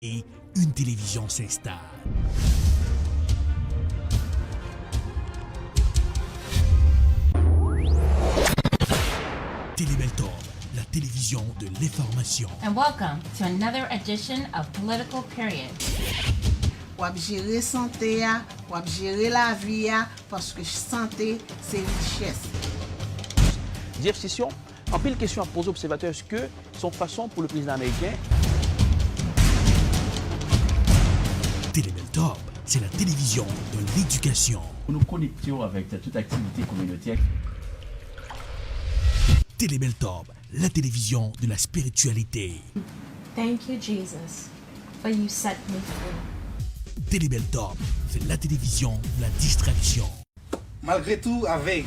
Et une télévision s'installe. Télébeltorbe, la télévision de l'information. And welcome to another edition of Political Period. Wap gérer santé, wap gérer la vie, parce que santé, c'est richesse. Dire session, en pile question à poser aux observateurs, est-ce que son façon pour le président américain? Télébeltorbe, c'est la télévision de l'éducation. Nous nous connections avec toute activité communautaire. Télébeltorbe, la télévision de la spiritualité. Thank you, Jesus, for you set me free. Télébeltorbe, c'est la télévision de la distraction. Malgré tout, avec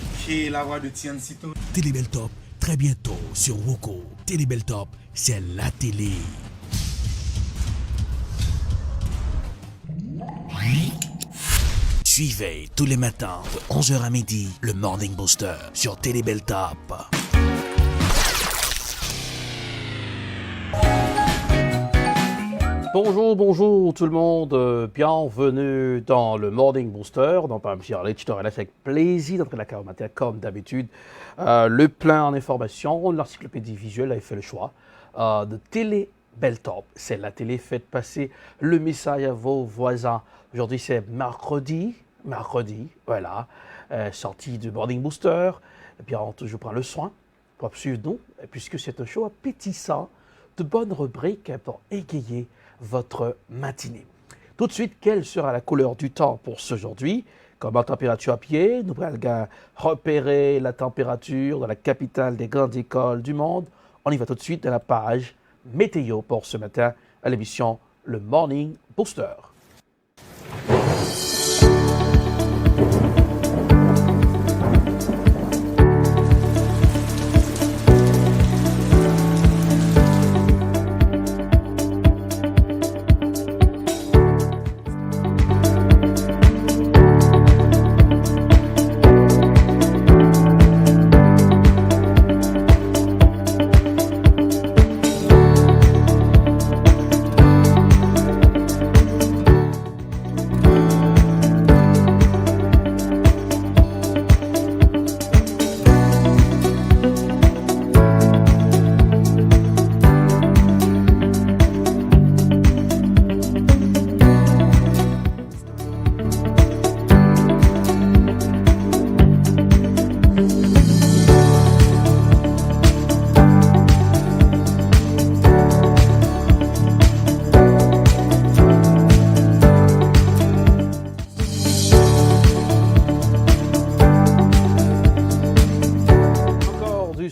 la voix de Tian Sito. Télébeltorbe, très bientôt sur Roku. Télébeltorbe, c'est la télé. Suivez tous les matins de 11h à midi le Morning Booster sur Télébeltorbe. Bonjour tout le monde, bienvenue dans le Morning Booster, donc par M. Charlet, je te relâche avec plaisir d'entrer la carte matin comme d'habitude. Le plein en information, l'encyclopédie visuelle a fait le choix de Télébeltorbe. C'est la télé, faites passer le message à vos voisins. Aujourd'hui c'est mercredi, voilà, sortie du Morning Booster. Et bien je prends le soin pour suivre nous, puisque c'est un show appétissant, de bonnes rubriques pour égayer votre matinée. Tout de suite, quelle sera la couleur du temps pour ce aujourd'hui? Comme en température à pied, nous allons repérer la température dans la capitale des grandes écoles du monde. On y va tout de suite dans la page météo pour ce matin à l'émission Le Morning Booster.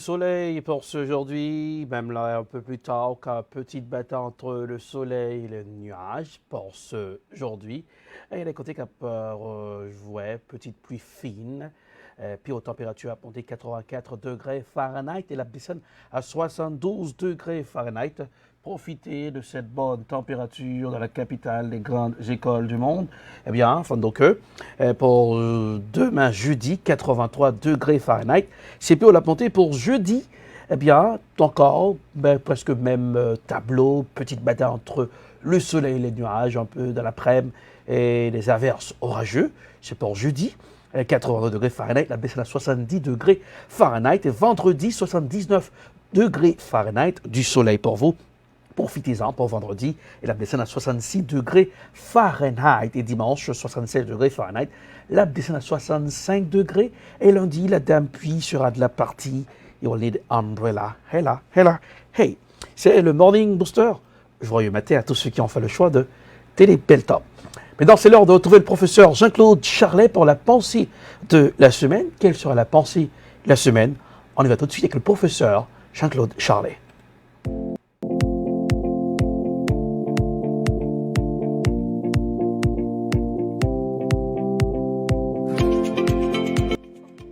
Soleil pour ce aujourd'hui, même là un peu plus tard, qu'un petite bataille entre le soleil et le nuage pour ce aujourd'hui. Et les côtés qui jouaient, petite pluie fine, puis aux températures à monter 84 degrés Fahrenheit et la descente à 72 degrés Fahrenheit. Profitez de cette bonne température dans la capitale des grandes écoles du monde. Eh bien, donc, pour demain jeudi, 83 degrés Fahrenheit. C'est plus la montée pour jeudi. Eh bien, encore presque même tableau, petite bataille entre le soleil et les nuages, un peu dans l'après-midi et les averses orageux. C'est pour jeudi. 82 degrés Fahrenheit, la baisse à 70 degrés Fahrenheit. Et vendredi, 79 degrés Fahrenheit, du soleil pour vous. Profitez-en pour vendredi et la descente à 66 degrés Fahrenheit. Et dimanche, 67 degrés Fahrenheit, la descente à 65 degrés. Et lundi, la dame pluie sera de la partie. You'll need umbrella. Hey. C'est le Morning Booster. Joyeux matin à tous ceux qui ont fait le choix de Télébeltorbe. Maintenant, c'est l'heure de retrouver le professeur Jean-Claude Charlet pour la pensée de la semaine. Quelle sera la pensée de la semaine? On y va tout de suite avec le professeur Jean-Claude Charlet.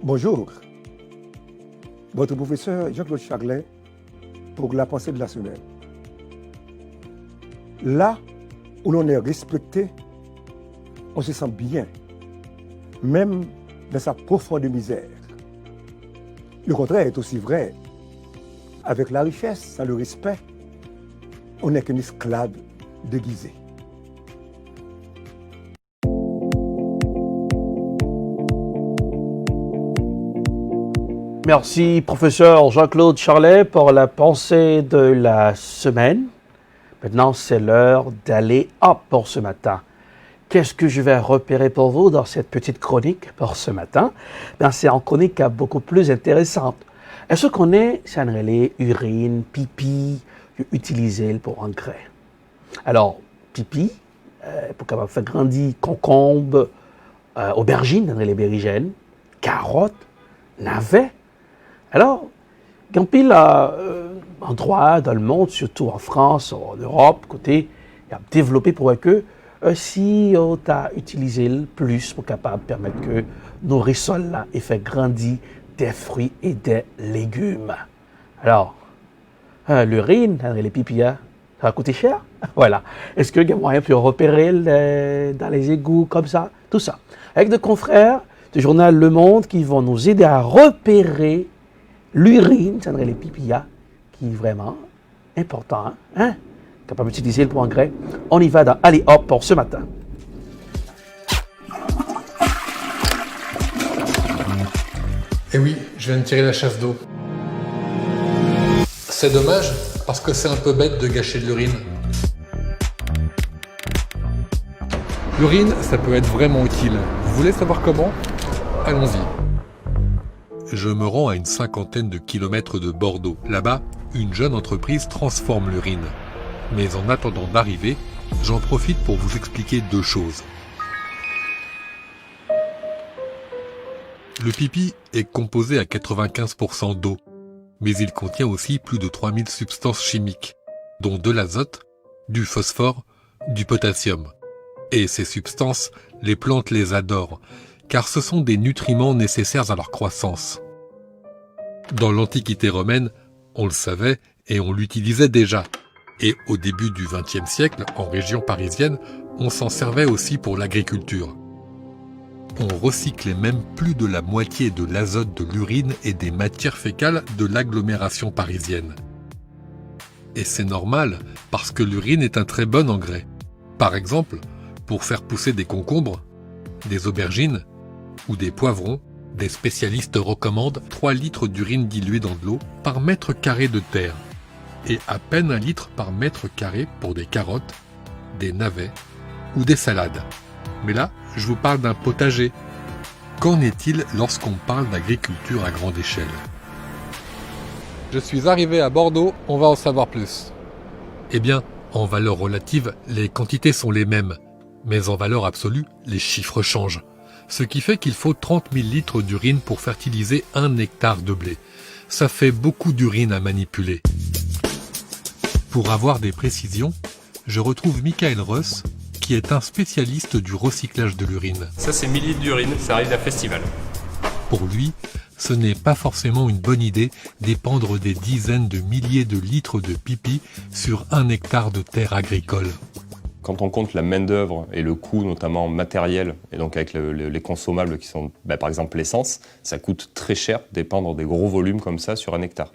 Bonjour, votre professeur Jean-Claude Charlet pour la pensée de la semaine. Là où l'on est respecté, on se sent bien, même dans sa profonde misère. Le contraire est aussi vrai. Avec la richesse, sans le respect, on n'est qu'un esclave déguisé. Merci, professeur Jean-Claude Charlet, pour la pensée de la semaine. Maintenant, c'est l'heure d'aller up pour ce matin. Qu'est-ce que je vais repérer pour vous dans cette petite chronique pour ce matin? C'est une chronique beaucoup plus intéressante. Est-ce qu'on est, ça les urine, pipi, utilisé pour engrais? Alors, pipi, pour capable faire grandir concombre, aubergine, les berigènes, carottes, navets. Alors, il y a un pile endroit dans le monde, surtout en France, en Europe, côté, il a développé pour que si on a utilisé le plus pour capable permettre que nos rissoles là et fait grandir des fruits et des légumes. Alors, l'urine, les pipillas, ça va coûter cher. Voilà. Est-ce qu'il y a moyen de repérer dans les égouts comme ça? Tout ça. Avec des confrères du journal Le Monde qui vont nous aider à repérer l'urine, c'est les pipillas, qui est vraiment important, hein? Capable d'utiliser le pour engrais. On y va dans Allez Hop pour ce matin. Eh oui, je viens de tirer la chasse d'eau. C'est dommage, parce que c'est un peu bête de gâcher de l'urine. L'urine, ça peut être vraiment utile. Vous voulez savoir comment? Allons-y. Je me rends à une 50aine de kilomètres de Bordeaux. Là-bas, une jeune entreprise transforme l'urine. Mais en attendant d'arriver, j'en profite pour vous expliquer deux choses. Le pipi est composé à 95% d'eau, mais il contient aussi plus de 3000 substances chimiques, dont de l'azote, du phosphore, du potassium. Et ces substances, les plantes les adorent, car ce sont des nutriments nécessaires à leur croissance. Dans l'Antiquité romaine, on le savait et on l'utilisait déjà. Et au début du XXe siècle, en région parisienne, on s'en servait aussi pour l'agriculture. On recyclait même plus de la moitié de l'azote de l'urine et des matières fécales de l'agglomération parisienne. Et c'est normal, parce que l'urine est un très bon engrais. Par exemple, pour faire pousser des concombres, des aubergines ou des poivrons, des spécialistes recommandent 3 litres d'urine diluée dans de l'eau par mètre carré de terre, et à peine 1 litre par mètre carré pour des carottes, des navets ou des salades. Mais là, je vous parle d'un potager. Qu'en est-il lorsqu'on parle d'agriculture à grande échelle? Je suis arrivé à Bordeaux, on va en savoir plus. Eh bien, en valeur relative, les quantités sont les mêmes, mais en valeur absolue, les chiffres changent. Ce qui fait qu'il faut 30 000 litres d'urine pour fertiliser 1 hectare de blé. Ça fait beaucoup d'urine à manipuler. Pour avoir des précisions, je retrouve Michael Russ, qui est un spécialiste du recyclage de l'urine. Ça, c'est 1000 litres d'urine, ça arrive d'un festival. Pour lui, ce n'est pas forcément une bonne idée d'épandre des dizaines de milliers de litres de pipi sur 1 hectare de terre agricole. Quand on compte la main-d'œuvre et le coût notamment matériel, et donc avec les consommables qui sont par exemple l'essence, ça coûte très cher d'épandre des gros volumes comme ça sur 1 hectare.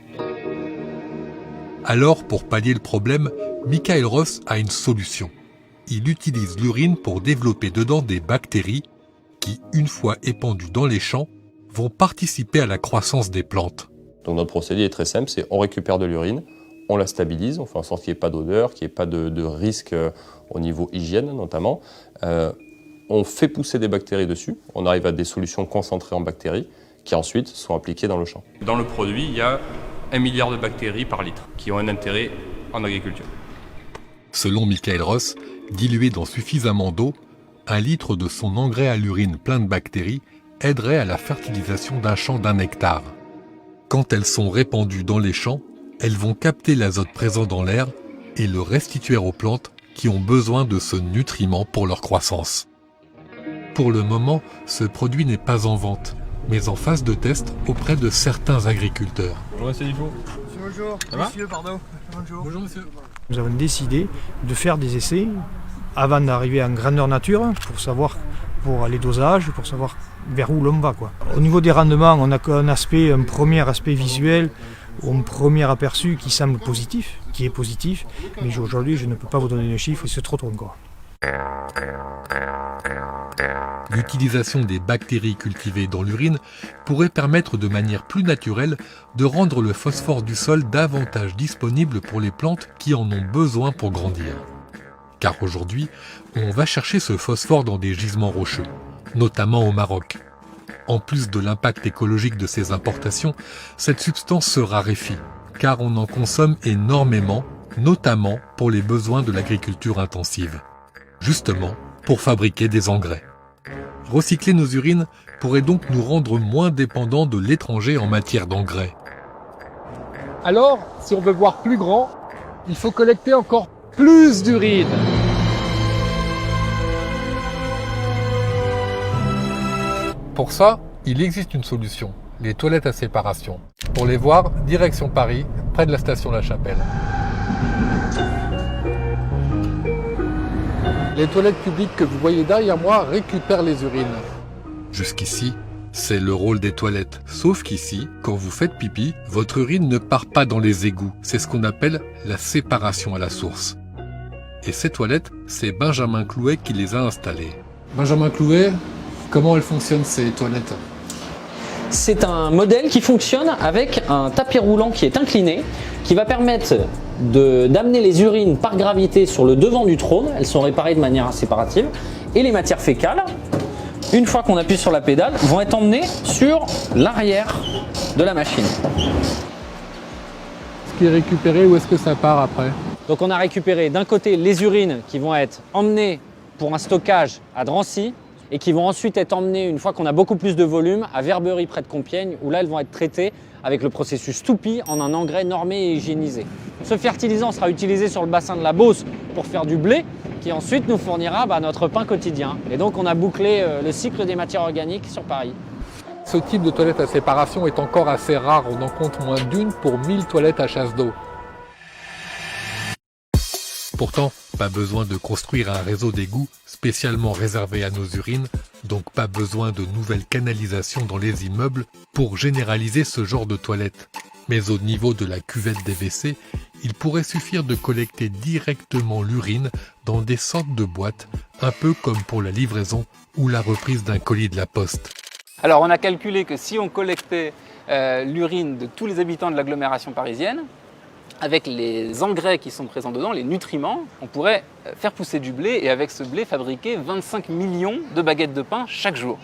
Alors, pour pallier le problème, Michael Ross a une solution. Il utilise l'urine pour développer dedans des bactéries qui, une fois épandues dans les champs, vont participer à la croissance des plantes. Donc notre procédé est très simple, c'est on récupère de l'urine, on la stabilise, on fait en sorte qu'il n'y ait pas d'odeur, qu'il n'y ait pas de risque au niveau hygiène notamment. On fait pousser des bactéries dessus, on arrive à des solutions concentrées en bactéries qui ensuite sont appliquées dans le champ. Dans le produit, il y a 1 milliard de bactéries par litre qui ont un intérêt en agriculture. Selon Michael Ross, dilué dans suffisamment d'eau, 1 litre de son engrais à l'urine plein de bactéries aiderait à la fertilisation d'un champ d'1 hectare. Quand elles sont répandues dans les champs, elles vont capter l'azote présent dans l'air et le restituer aux plantes qui ont besoin de ce nutriment pour leur croissance. Pour le moment, ce produit n'est pas en vente, mais en phase de test auprès de certains agriculteurs. Bonjour monsieur Dufault. Bonjour, monsieur, pardon. Bonjour. Bonjour monsieur. Nous avons décidé de faire des essais avant d'arriver en grandeur nature pour les dosages, pour savoir vers où l'on va, quoi. Au niveau des rendements, on a un premier aspect visuel un premier aperçu qui semble positif, qui est positif, mais aujourd'hui je ne peux pas vous donner le chiffre, c'est trop tôt encore. L'utilisation des bactéries cultivées dans l'urine pourrait permettre de manière plus naturelle de rendre le phosphore du sol davantage disponible pour les plantes qui en ont besoin pour grandir. Car aujourd'hui, on va chercher ce phosphore dans des gisements rocheux, notamment au Maroc. En plus de l'impact écologique de ces importations, cette substance se raréfie, car on en consomme énormément, notamment pour les besoins de l'agriculture intensive. Justement, pour fabriquer des engrais. Recycler nos urines pourrait donc nous rendre moins dépendants de l'étranger en matière d'engrais. Alors, si on veut voir plus grand, il faut collecter encore plus d'urine. Pour ça, il existe une solution, les toilettes à séparation. Pour les voir, direction Paris, près de la station La Chapelle. Les toilettes publiques que vous voyez derrière moi récupèrent les urines. Jusqu'ici, c'est le rôle des toilettes. Sauf qu'ici, quand vous faites pipi, votre urine ne part pas dans les égouts. C'est ce qu'on appelle la séparation à la source. Et ces toilettes, c'est Benjamin Clouet qui les a installées. Benjamin Clouet, comment elles fonctionnent ces toilettes ? C'est un modèle qui fonctionne avec un tapis roulant qui est incliné, qui va permettre d'amener les urines par gravité sur le devant du trône. Elles sont réparées de manière séparative. Et les matières fécales, une fois qu'on appuie sur la pédale, vont être emmenées sur l'arrière de la machine. Ce qui est récupéré, où est-ce que ça part après ? Donc on a récupéré d'un côté les urines qui vont être emmenées pour un stockage à Drancy et qui vont ensuite être emmenées, une fois qu'on a beaucoup plus de volume, à Verberie près de Compiègne, où là elles vont être traitées avec le processus Toupie en un engrais normé et hygiénisé. Ce fertilisant sera utilisé sur le bassin de la Beauce pour faire du blé, qui ensuite nous fournira notre pain quotidien. Et donc on a bouclé le cycle des matières organiques sur Paris. Ce type de toilette à séparation est encore assez rare, on en compte moins d'une pour 1000 toilettes à chasse d'eau. Pourtant, pas besoin de construire un réseau d'égouts spécialement réservé à nos urines, donc pas besoin de nouvelles canalisations dans les immeubles pour généraliser ce genre de toilette. Mais au niveau de la cuvette des WC, il pourrait suffire de collecter directement l'urine dans des sortes de boîtes, un peu comme pour la livraison ou la reprise d'un colis de la poste. Alors on a calculé que si on collectait l'urine de tous les habitants de l'agglomération parisienne, avec les engrais qui sont présents dedans, les nutriments, on pourrait faire pousser du blé et avec ce blé fabriquer 25 millions de baguettes de pain chaque jour.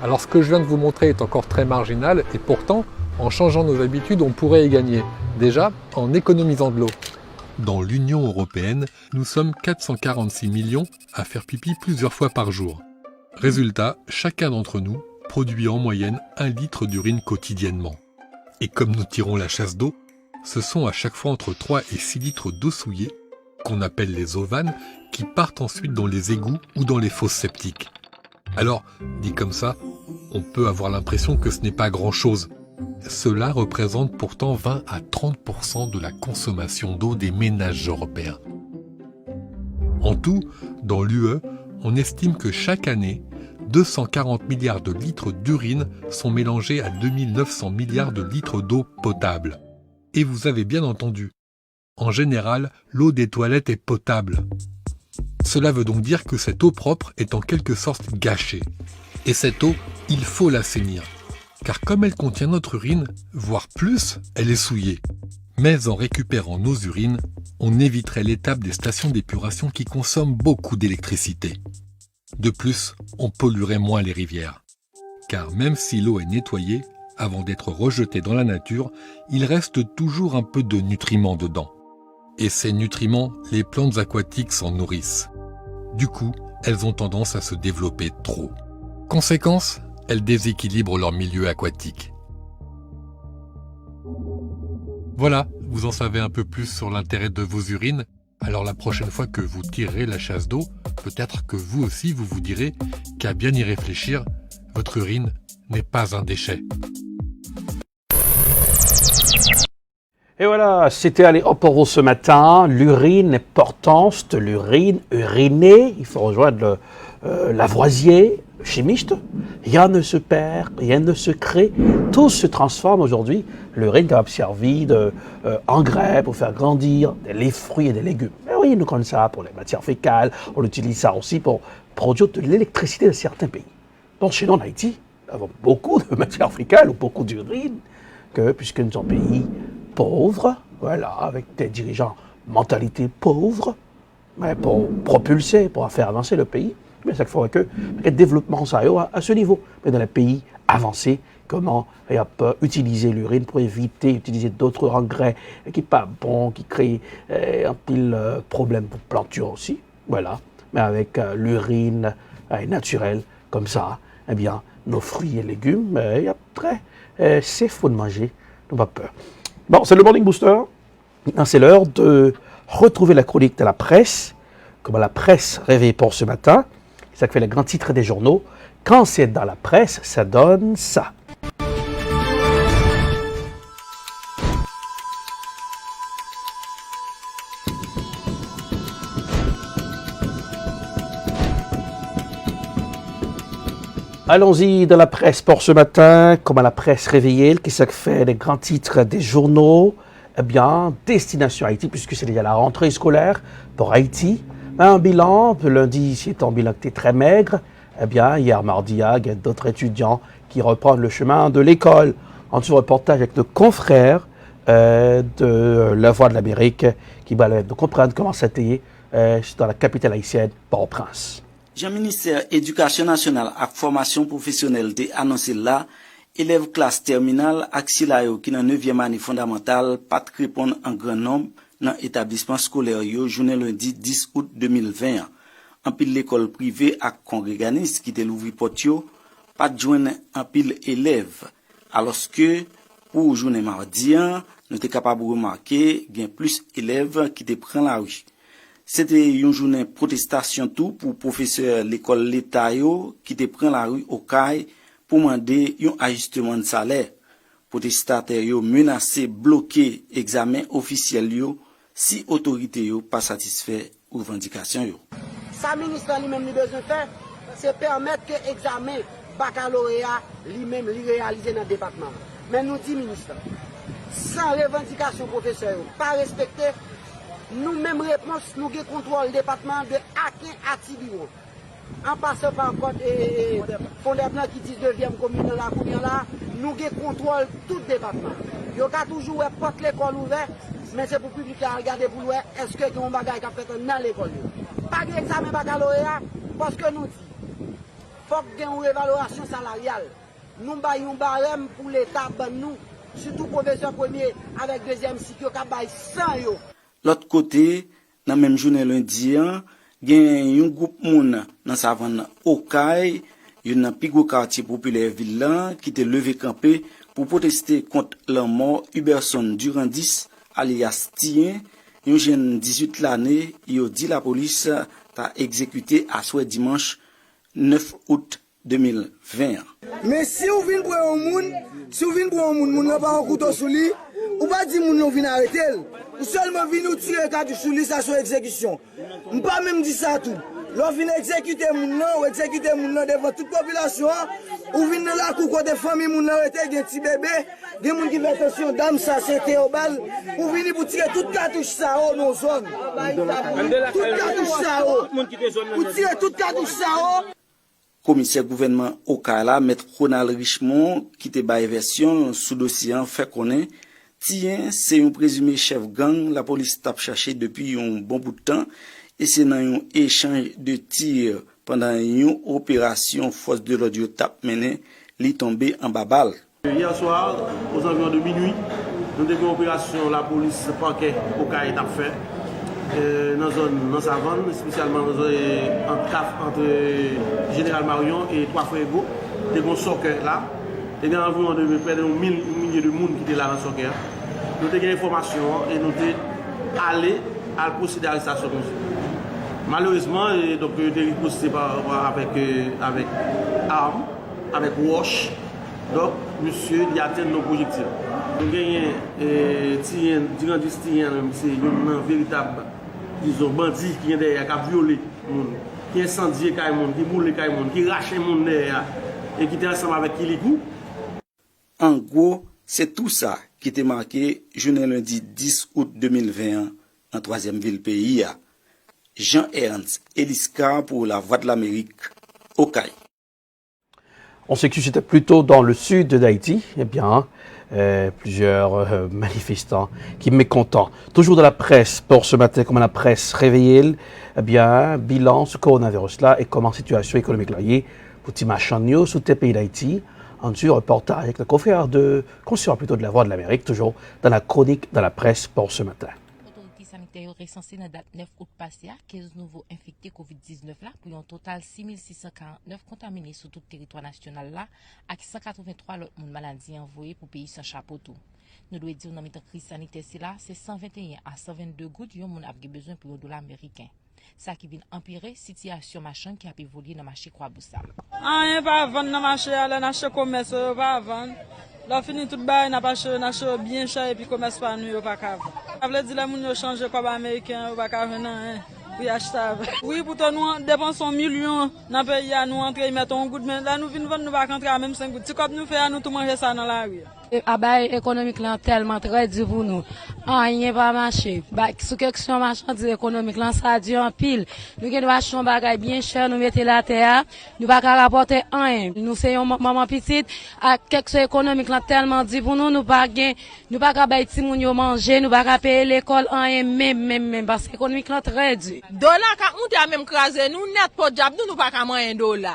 Alors ce que je viens de vous montrer est encore très marginal et pourtant, en changeant nos habitudes, on pourrait y gagner. Déjà, en économisant de l'eau. Dans l'Union européenne, nous sommes 446 millions à faire pipi plusieurs fois par jour. Résultat, chacun d'entre nous produit en moyenne 1 litre d'urine quotidiennement. Et comme nous tirons la chasse d'eau, ce sont à chaque fois entre 3 et 6 litres d'eau souillée, qu'on appelle les eaux vannes, qui partent ensuite dans les égouts ou dans les fosses septiques. Alors, dit comme ça, on peut avoir l'impression que ce n'est pas grand-chose. Cela représente pourtant 20 à 30% de la consommation d'eau des ménages européens. En tout, dans l'UE, on estime que chaque année, 240 milliards de litres d'urine sont mélangés à 2900 milliards de litres d'eau potable. Et vous avez bien entendu, en général, l'eau des toilettes est potable. Cela veut donc dire que cette eau propre est en quelque sorte gâchée. Et cette eau, il faut l'assainir. Car comme elle contient notre urine, voire plus, elle est souillée. Mais en récupérant nos urines, on éviterait l'étape des stations d'épuration qui consomment beaucoup d'électricité. De plus, on polluerait moins les rivières. Car même si l'eau est nettoyée, avant d'être rejetée dans la nature, il reste toujours un peu de nutriments dedans. Et ces nutriments, les plantes aquatiques s'en nourrissent. Du coup, elles ont tendance à se développer trop. Conséquence, elles déséquilibrent leur milieu aquatique. Voilà, vous en savez un peu plus sur l'intérêt de vos urines. Alors la prochaine fois que vous tirerez la chasse d'eau, peut-être que vous aussi vous direz qu'à bien y réfléchir, votre urine n'est pas un déchet. Et voilà, c'était Allez hop pour vous ce matin. L'urine, l'importance de l'urine, uriner. Il faut rejoindre Lavoisier, chimiste, rien ne se perd, rien ne se crée, tout se transforme aujourd'hui. L'urine est servi d'engrais pour faire grandir les fruits et des légumes. Mais oui, nous connaissons ça pour les matières fécales, on utilise ça aussi pour produire de l'électricité dans certains pays. Donc chez nous en Haïti, nous avons beaucoup de matières fécales ou beaucoup d'urine, puisque nous sommes un pays pauvre, voilà, avec des dirigeants mentalité pauvre, mais pour propulser, pour faire avancer le pays, mais ça ferait que le développement ça à ce niveau. Mais dans les pays avancés, comment utiliser l'urine pour éviter d'utiliser d'autres engrais qui ne sont pas bons, qui créent un pile problème pour planture aussi. Voilà. Mais avec l'urine naturelle, comme ça, eh bien, nos fruits et légumes, après, c'est faux de manger, n'ont pas peur. Bon, c'est le Morning Booster. Maintenant, c'est l'heure de retrouver la chronique de la presse, comme la presse réveille pour ce matin. Ça fait le grand titre des journaux. Quand c'est dans la presse, ça donne ça. Allons-y dans la presse pour ce matin, comme à la presse réveillée, qui ça fait les grands titres des journaux. Eh bien, destination Haïti, puisque c'est déjà la rentrée scolaire pour Haïti. Un bilan, lundi, c'est un bilan qui est très maigre. Eh bien, hier mardi, il y a d'autres étudiants qui reprennent le chemin de l'école. En dessous, reportage avec nos confrères de La Voix de l'Amérique qui va nous comprendre comment ça a été dans la capitale haïtienne, Port-au-Prince. Le ministère Éducation nationale et formation professionnelle a annoncé là, élèves classe terminale ak silayo qui dans 9e année fondamentale pas répondre en grand nombre dans établissement scolaire yo journée lundi 10 août 2020. En pile l'école privée ak congréganiste qui te l'ouvri porte yo pas joindre en pile élèves alors que pour journée mardi nous était capable de remarquer gain plus élèves qui te prend la rue. C'était une journée protestation tout pour professeurs l'école l'État yo qui te prend la rue au CAI pour demander un ajustement de salaire. Protestataires yo menacé bloquer examen officiel yo si autorité yo pas satisfait aux revendications yo. Ça ministre lui-même besoin faire c'est permettre que examen baccalauréat lui-même li réaliser dans le département. Mais nous dit ministre sans revendication professeur pas respecter nous-mêmes réponse nous avons contrôle le département de Akin à Tibiro. En passant par code fondement qui dit 2e commune dans la commune là, nous avons contrôle tout le département. Il y a toujours porte l'école ouverte, mais c'est pour le public à regarder pour voir est-ce que y a un bagage qui a fait dans l'école. Pas d'examen baccalauréat, parce que nous disons, il faut qu'il y ait une réévaluation salariale. Nous avons un barème pour l'État, nous, surtout professeur premier avec 2e cycle, qui a 100 euros. L'autre côté, dans la même journée lundi, il y a un groupe moun dans savane Okaï, il y a un pigo quartier populaire ville qui était levé campé pour protester contre la mort Huberson Durandis alias Tien, un jeune 18 l'année, il a dit la police a exécuté à souhait dimanche 9 août 2020. Mais si vous venez pour un moun, moun n'a pas un couteau sous lui, ou pas dire moun vient arrêter. Ou seulement vient nous tirer quand sous lui ça soit exécution. On pas même dire ça tout. L'on vient exécuter moun nan ou exécuter moun nan devant toute population ou vient dans la cour côté famille moun nan arrêter des petits bébés, des moun qui fait attention dame ça c'était au bal ou venir pour tirer toute cartouche ça au non zone. Toute cartouche ça au. Ou tirer toute cartouche ça au. Commissaire gouvernement Okala, maître Ronald Richemont, qui te baille version sous dossier fait connaître, Tien, c'est un présumé chef gang, la police tape cherché depuis un bon bout de temps, et c'est dans un échange de tirs pendant une opération force de l'audio tape menée, li tombé en babal. Hier soir, aux environs de minuit, nous avons une opération, la police parquet Okala tape fait. Dans la zone savane, spécialement dans la zone entre Général Marion et Trois Frères, des bons soccer là. Il y a environ près de 1000 milliers de monde qui étaient là dans le soccer. Nous avons des informations et nous sommes allés à procéder à l'arrestation. Malheureusement, donc, nous avons procédé avec armes, avec wash. Donc, monsieur, il atteint nos projectiles. Nous avons c'est un véritable disons, bandit qui est derrière, qui a violé. qui incendie les gens, qui moule les gens, qui rache les gens et qui était ensemble avec Kilikou. En gros, c'est tout ça qui était marqué journée lundi 10 août 2021 en troisième ville pays. Jean-Ernst Eliska pour la Voix de l'Amérique, Okaï. On sait que c'était plutôt dans le sud d'Haïti. Eh bien, plusieurs manifestants qui mécontents. Toujours dans la presse pour ce matin, comme la presse réveillée, eh bien, bilan ce coronavirus-là et comment situation économique là y est pour Timachanio, sous tes pays d'Haïti. Un reportage avec le confrère plutôt de la Voix de l'Amérique, toujours dans la chronique dans la presse pour ce matin. L'autorité sanitaire recensée dans la date 9 août passé 15 nouveaux infectés COVID-19 là, pour un total 6649 contaminés sur tout le territoire national là, avec 183 autres maladies envoyées pour pays sans chapeau tout. Nous devons dire dans la crise sanitaire c'est 121 à 122 gouttes yon moun a besoin pour $1 américain. Ça qui vient empirer situation machin qui a évolué dans le marché Croix-Boussam. Ah, pas vendre dans le marché, aller dans commerce, pas vendre. Là fini tout bail, n'a pas acheté bien cher et puis commerce pas nous pas capable. Ça veut dire les moun yo changer comme américain, pas capable non. Oui, acheter. Oui, pourtant nous dépensons millions dans pays à nous entrer mettre un goût mais là nous venons vendre nous pas rentrer à même 5 gouttes. Si comme nous fait nous tout manger ça dans la rue. Abaye économique là tellement très dur pour nous. Rien pas marché. Bah sous question marchandise économique là ça dit en pile. Nous gagne acheter un bagage bien cher, nous mettre la terre, nous pas rapporter rien. Nous c'est maman petite à question économique là tellement dit pour nous nous pas capable ti moun yo manger, nous pas payer l'école rien même parce que économique là très dur. Dollar quand monte a même crasé nous net pour job nous pas ka moyen $.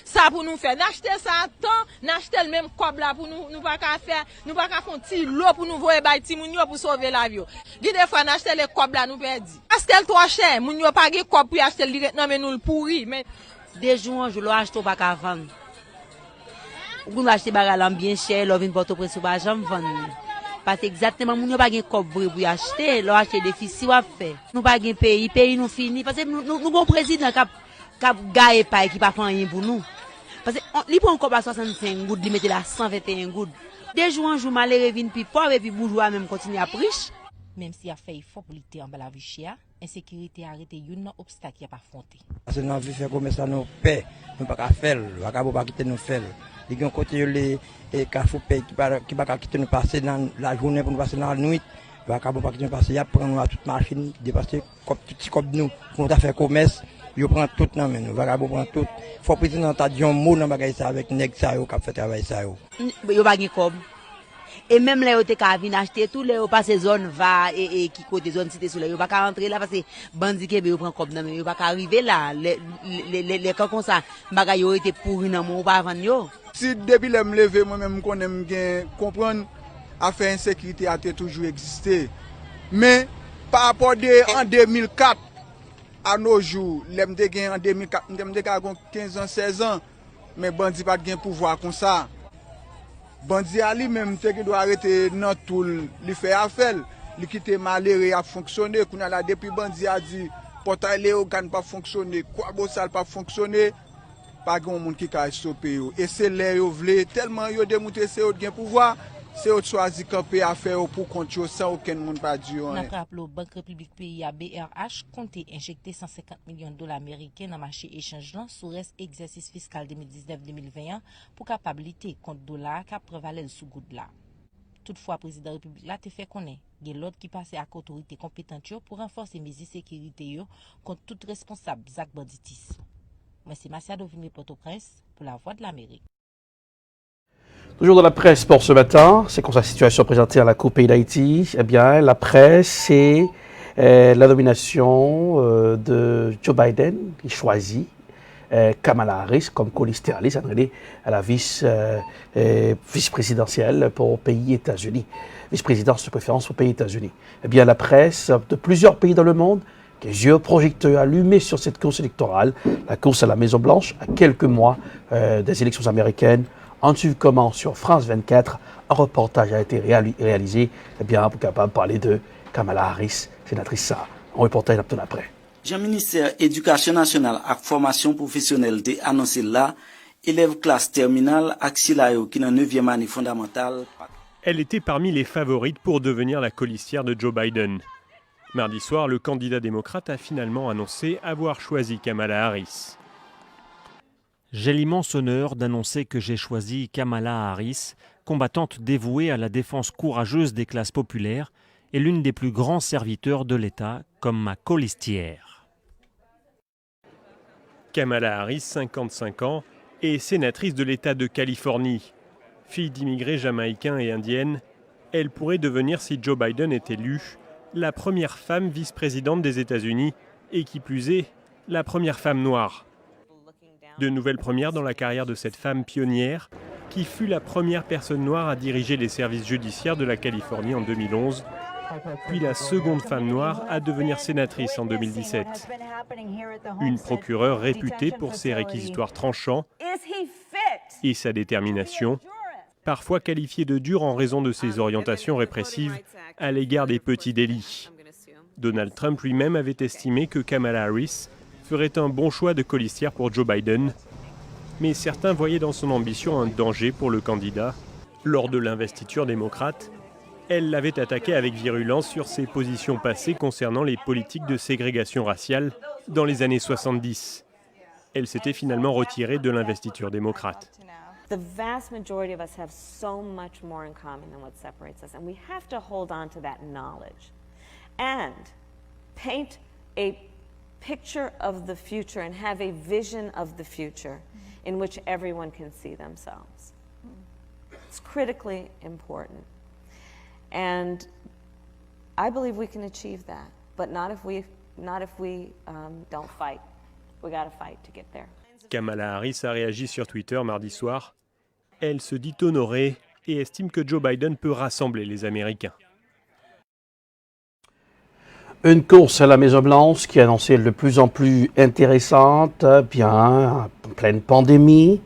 Ça pour nous faire n'acheter ça temps n'acheter le même cob là pour nous pas qu'à faire nous pas qu'à faire petit lot pour nous voyer bay ti moun yo pour sauver la vie. Des fois n'acheter les cob là nous perdi acheter trop cher moun yo pas gen cob pour acheter directement mais nous le pourri mais des jours en jour l'acheter pas qu'à vendre ou acheter bagage bien cher l'on vinn porter presse pas jamais vendre parce que exactement moun yo pas gen cob pour acheter l'on acheter déficit va faire nous pas gen pays nous fini parce que nous bon président cap gaé pas qui pas fait rien pour nous. Parce que li prend encore 65 gouttes, li mette la 121 gouttes. Des jours en jour malheureux vinn pi pauvre et puis bourgeois même continue à riche. Même si a fait fort pour lutter en bas la vie chère, insécurité a arrêté un obstacle qui a pas affronté. Parce que nous avons fait comme ça nous paix, nous pas faire, nous pas quitter nous faire. Il y a un côté les carrefour paix qui pas quitter nous passer dans la journée pour nous passer dans la nuit. Nous pas quitter nous passer, il y a prendre toute machine, dépasser comme petit comme nous pour nous faire commerce. Yo prend tout nan men, vagabond prend tout. Faut président ta di un mot nan bagay ça avec nèg ça yo qui fait travail ça yo. Yo pas gen comme. Et même là yo te ka vinn acheter tout les yo passer zone va et qui côté zone cité soleil yo pas ka rentrer là parce que bandi ke yo prend comme nan men yo pas ka arriver là les comme ça bagay yo était pourri nan mon pas vendre yo. Si depuis le me lever moi même connais me comprendre affaire insécurité a toujours existé. Mais par rapport de en 2004 à nos jours, l'aime de gain en 2004, l'aime de 15 ans, 16 ans, mais bandi pas de pouvoir comme ça. Bandi a lui-même qui doit arrêter dans tout, lui faire affaire, lui quitter malheureux à fonctionner. Qu'on a là depuis bandi a dit, portail les organes pas fonctionner, quoi bossal pas fonctionner, pas grand monde qui a stoppé. Et c'est là yo vle tellement yo démonter c'est autre gain pouvoir. C'est autre choisi camper à faire pour contrôler sans aucun monde pas dur. N'a rappelé au Banque République Pays à BRH compté injecter 150 millions de $ américains dans le marché échange sous reste exercice fiscal 2019-2021 pour capabilité contre dollar qui prévalait sous goutte là. Toutefois, le président de la République là te fait connaître des l'autre qui passait à l'autorité compétente pour renforcer les mesures de sécurité contre tout responsable Zach banditisme. Moi c'est Marcia Dovimé Port-au-Prince pour la Voix de l'Amérique. Toujours dans la presse pour ce matin, c'est comme sa situation présentée à la Coupe Pays d'Haïti. Eh bien, la presse, c'est la nomination de Joe Biden qui choisit Kamala Harris comme co-liste à la vice-présidentielle pour le pays États-Unis. Vice-présidence de préférence pour le pays États-Unis. Eh bien, la presse de plusieurs pays dans le monde, qui a les yeux projecteurs allumés sur cette course électorale, la course à la Maison-Blanche, à quelques mois des élections américaines. En suivant comment sur France 24, un reportage a été réalisé pour capable parler de Kamala Harris, sénatrice ça. Un reportage un après. Le ministère Éducation nationale et formation professionnelle a annoncé là, élève classe terminale Axilayo qui est en 9e année fondamentale. Elle était parmi les favorites pour devenir la colistière de Joe Biden. Mardi soir, le candidat démocrate a finalement annoncé avoir choisi Kamala Harris. J'ai l'immense honneur d'annoncer que j'ai choisi Kamala Harris, combattante dévouée à la défense courageuse des classes populaires et l'une des plus grands serviteurs de l'État, comme ma colistière. Kamala Harris, 55 ans, est sénatrice de l'État de Californie. Fille d'immigrés jamaïcains et indiennes, elle pourrait devenir, si Joe Biden est élu, la première femme vice-présidente des États-Unis et qui plus est, la première femme noire. De nouvelles premières dans la carrière de cette femme pionnière qui fut la première personne noire à diriger les services judiciaires de la Californie en 2011, puis la seconde femme noire à devenir sénatrice en 2017. Une procureure réputée pour ses réquisitoires tranchants et sa détermination, parfois qualifiée de dure en raison de ses orientations répressives à l'égard des petits délits. Donald Trump lui-même avait estimé que Kamala Harris ferait un bon choix de colistière pour Joe Biden, mais certains voyaient dans son ambition un danger pour le candidat. Lors de l'investiture démocrate, elle l'avait attaqué avec virulence sur ses positions passées concernant les politiques de ségrégation raciale dans les années 70. Elle s'était finalement retirée de l'investiture démocrate. The vast majority of us have so much more in common than what separates us, and we have to hold on to that knowledge and paint a picture of the future and have a vision of the future in which everyone can see themselves. It's critically important. And I believe we can achieve that, but not if we don't fight. We got to fight to get there. Kamala Harris a réagi sur Twitter mardi soir. Elle se dit honorée et estime que Joe Biden peut rassembler les Américains. Une course à la Maison-Blanche qui est annoncée de plus en plus intéressante, bien, en pleine pandémie.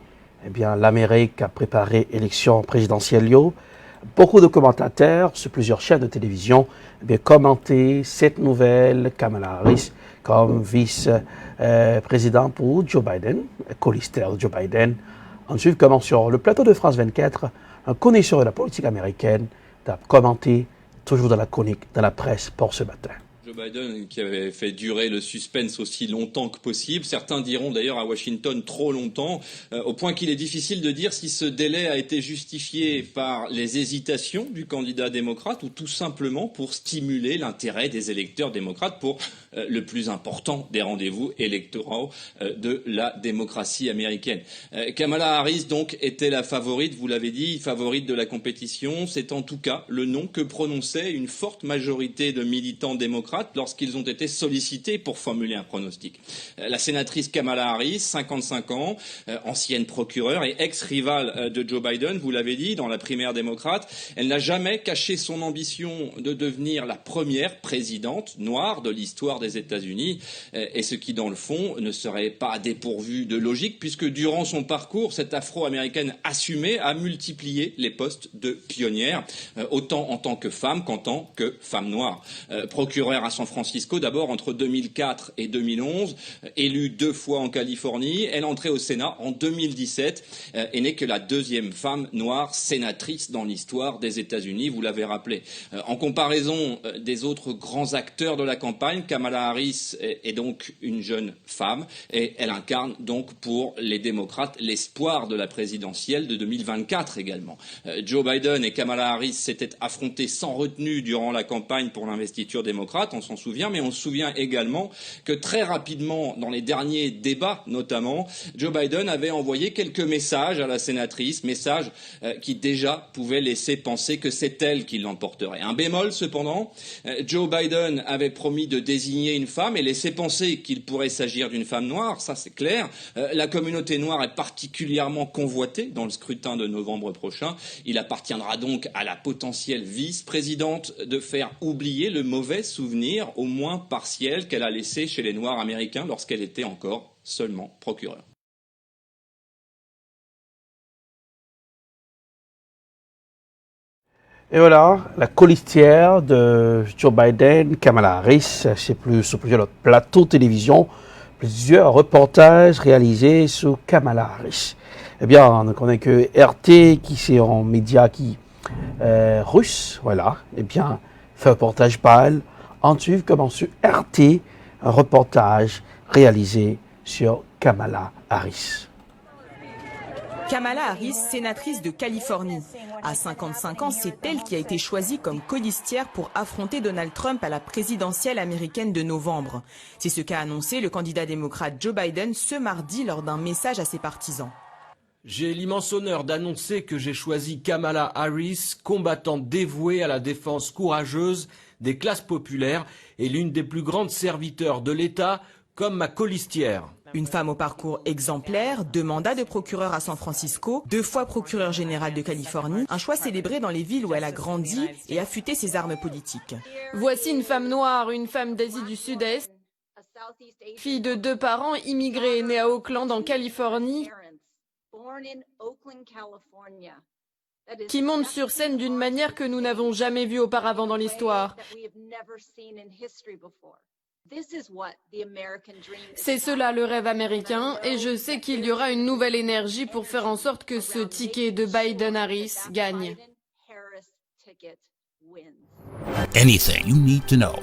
Eh bien, l'Amérique a préparé l'élection présidentielle. Beaucoup de commentateurs sur plusieurs chaînes de télévision commenté cette nouvelle, Kamala Harris comme vice-président pour Joe Biden, colistière de Joe Biden. Ensuite, comment sur le plateau de France 24, un connaisseur de la politique américaine a commenté toujours dans la chronique, dans la presse pour ce matin. Joe Biden qui avait fait durer le suspense aussi longtemps que possible. Certains diront d'ailleurs à Washington trop longtemps, au point qu'il est difficile de dire si ce délai a été justifié par les hésitations du candidat démocrate ou tout simplement pour stimuler l'intérêt des électeurs démocrates pour le plus important des rendez-vous électoraux de la démocratie américaine. Kamala Harris donc était la favorite, vous l'avez dit, favorite de la compétition. C'est en tout cas le nom que prononçait une forte majorité de militants démocrates lorsqu'ils ont été sollicités pour formuler un pronostic. La sénatrice Kamala Harris, 55 ans, ancienne procureure et ex-rivale de Joe Biden, vous l'avez dit, dans la primaire démocrate, elle n'a jamais caché son ambition de devenir la première présidente noire de l'histoire des États-Unis, et ce qui, dans le fond, ne serait pas dépourvu de logique, puisque durant son parcours, cette afro-américaine assumée a multiplié les postes de pionnière, autant en tant que femme qu'en tant que femme noire. Procureure à San Francisco, d'abord entre 2004 et 2011, élue 2 fois en Californie. Elle est entrée au Sénat en 2017 et n'est que la deuxième femme noire sénatrice dans l'histoire des États-Unis, vous l'avez rappelé. En comparaison des autres grands acteurs de la campagne, Kamala Harris est donc une jeune femme et elle incarne donc pour les démocrates l'espoir de la présidentielle de 2024 également. Joe Biden et Kamala Harris s'étaient affrontés sans retenue durant la campagne pour l'investiture démocrate, on s'en souvient, mais on se souvient également que très rapidement, dans les derniers débats notamment, Joe Biden avait envoyé quelques messages à la sénatrice, messages qui déjà pouvaient laisser penser que c'est elle qui l'emporterait. Un bémol cependant, Joe Biden avait promis de désigner une femme et laisser penser qu'il pourrait s'agir d'une femme noire, ça c'est clair. La communauté noire est particulièrement convoitée dans le scrutin de novembre prochain. Il appartiendra donc à la potentielle vice-présidente de faire oublier le mauvais souvenir, au moins partiel, qu'elle a laissé chez les Noirs américains lorsqu'elle était encore seulement procureure. Et voilà, la colistière de Joe Biden, Kamala Harris, c'est sur plusieurs plateaux de télévision, plusieurs reportages réalisés sur Kamala Harris. Eh bien, on ne connaît que RT, qui c'est un média russe, voilà, eh bien, fait un reportage pâle, En suivre comment sur RT, un reportage réalisé sur Kamala Harris. Kamala Harris, sénatrice de Californie. À 55 ans, c'est elle qui a été choisie comme colistière pour affronter Donald Trump à la présidentielle américaine de novembre. C'est ce qu'a annoncé le candidat démocrate Joe Biden ce mardi lors d'un message à ses partisans. J'ai l'immense honneur d'annoncer que j'ai choisi Kamala Harris, combattante dévouée à la défense courageuse des classes populaires et l'une des plus grandes serviteurs de l'État, comme ma colistière. Une femme au parcours exemplaire, 2 mandats de procureur à San Francisco, 2 fois procureur général de Californie, un choix célébré dans les villes où elle a grandi et affûté ses armes politiques. Voici une femme noire, une femme d'Asie du Sud-Est, fille de 2 parents immigrés, née à Oakland en Californie, qui monte sur scène d'une manière que nous n'avons jamais vue auparavant dans l'histoire. C'est cela le rêve américain et je sais qu'il y aura une nouvelle énergie pour faire en sorte que ce ticket de Biden-Harris gagne. Anything you need to know.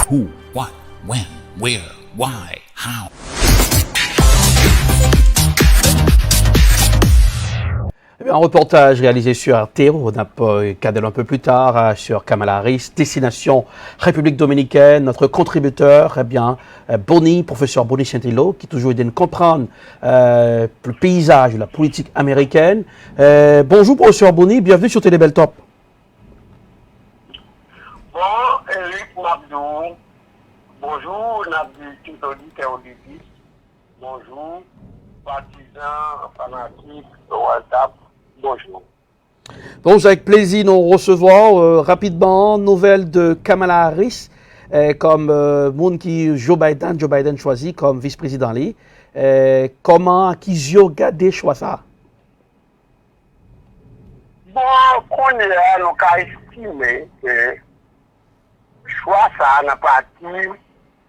Who, what, when, where, why, how. Un reportage réalisé sur RT, on a regardé un peu plus tard sur Kamala Harris, destination République Dominicaine, notre contributeur, Bonnie, professeur Bonnie Saint-Hilo, qui toujours aidé à comprendre le paysage de la politique américaine. Bonjour professeur Bonnie, bienvenue sur Télébel Top. Bon, Eric Mabdou, bonjour, Nabdi Tintoli Théodidis, bonjour, partisans, fanatiques, WhatsApp. Bonjour. Donc, avec plaisir, nous recevons rapidement nouvelle de Kamala Harris comme monde qui Joe Biden choisi comme vice-président. Comment qu'ils ont gardé choix ça? Bon, on est à nous estimer que choix ça n'a pas été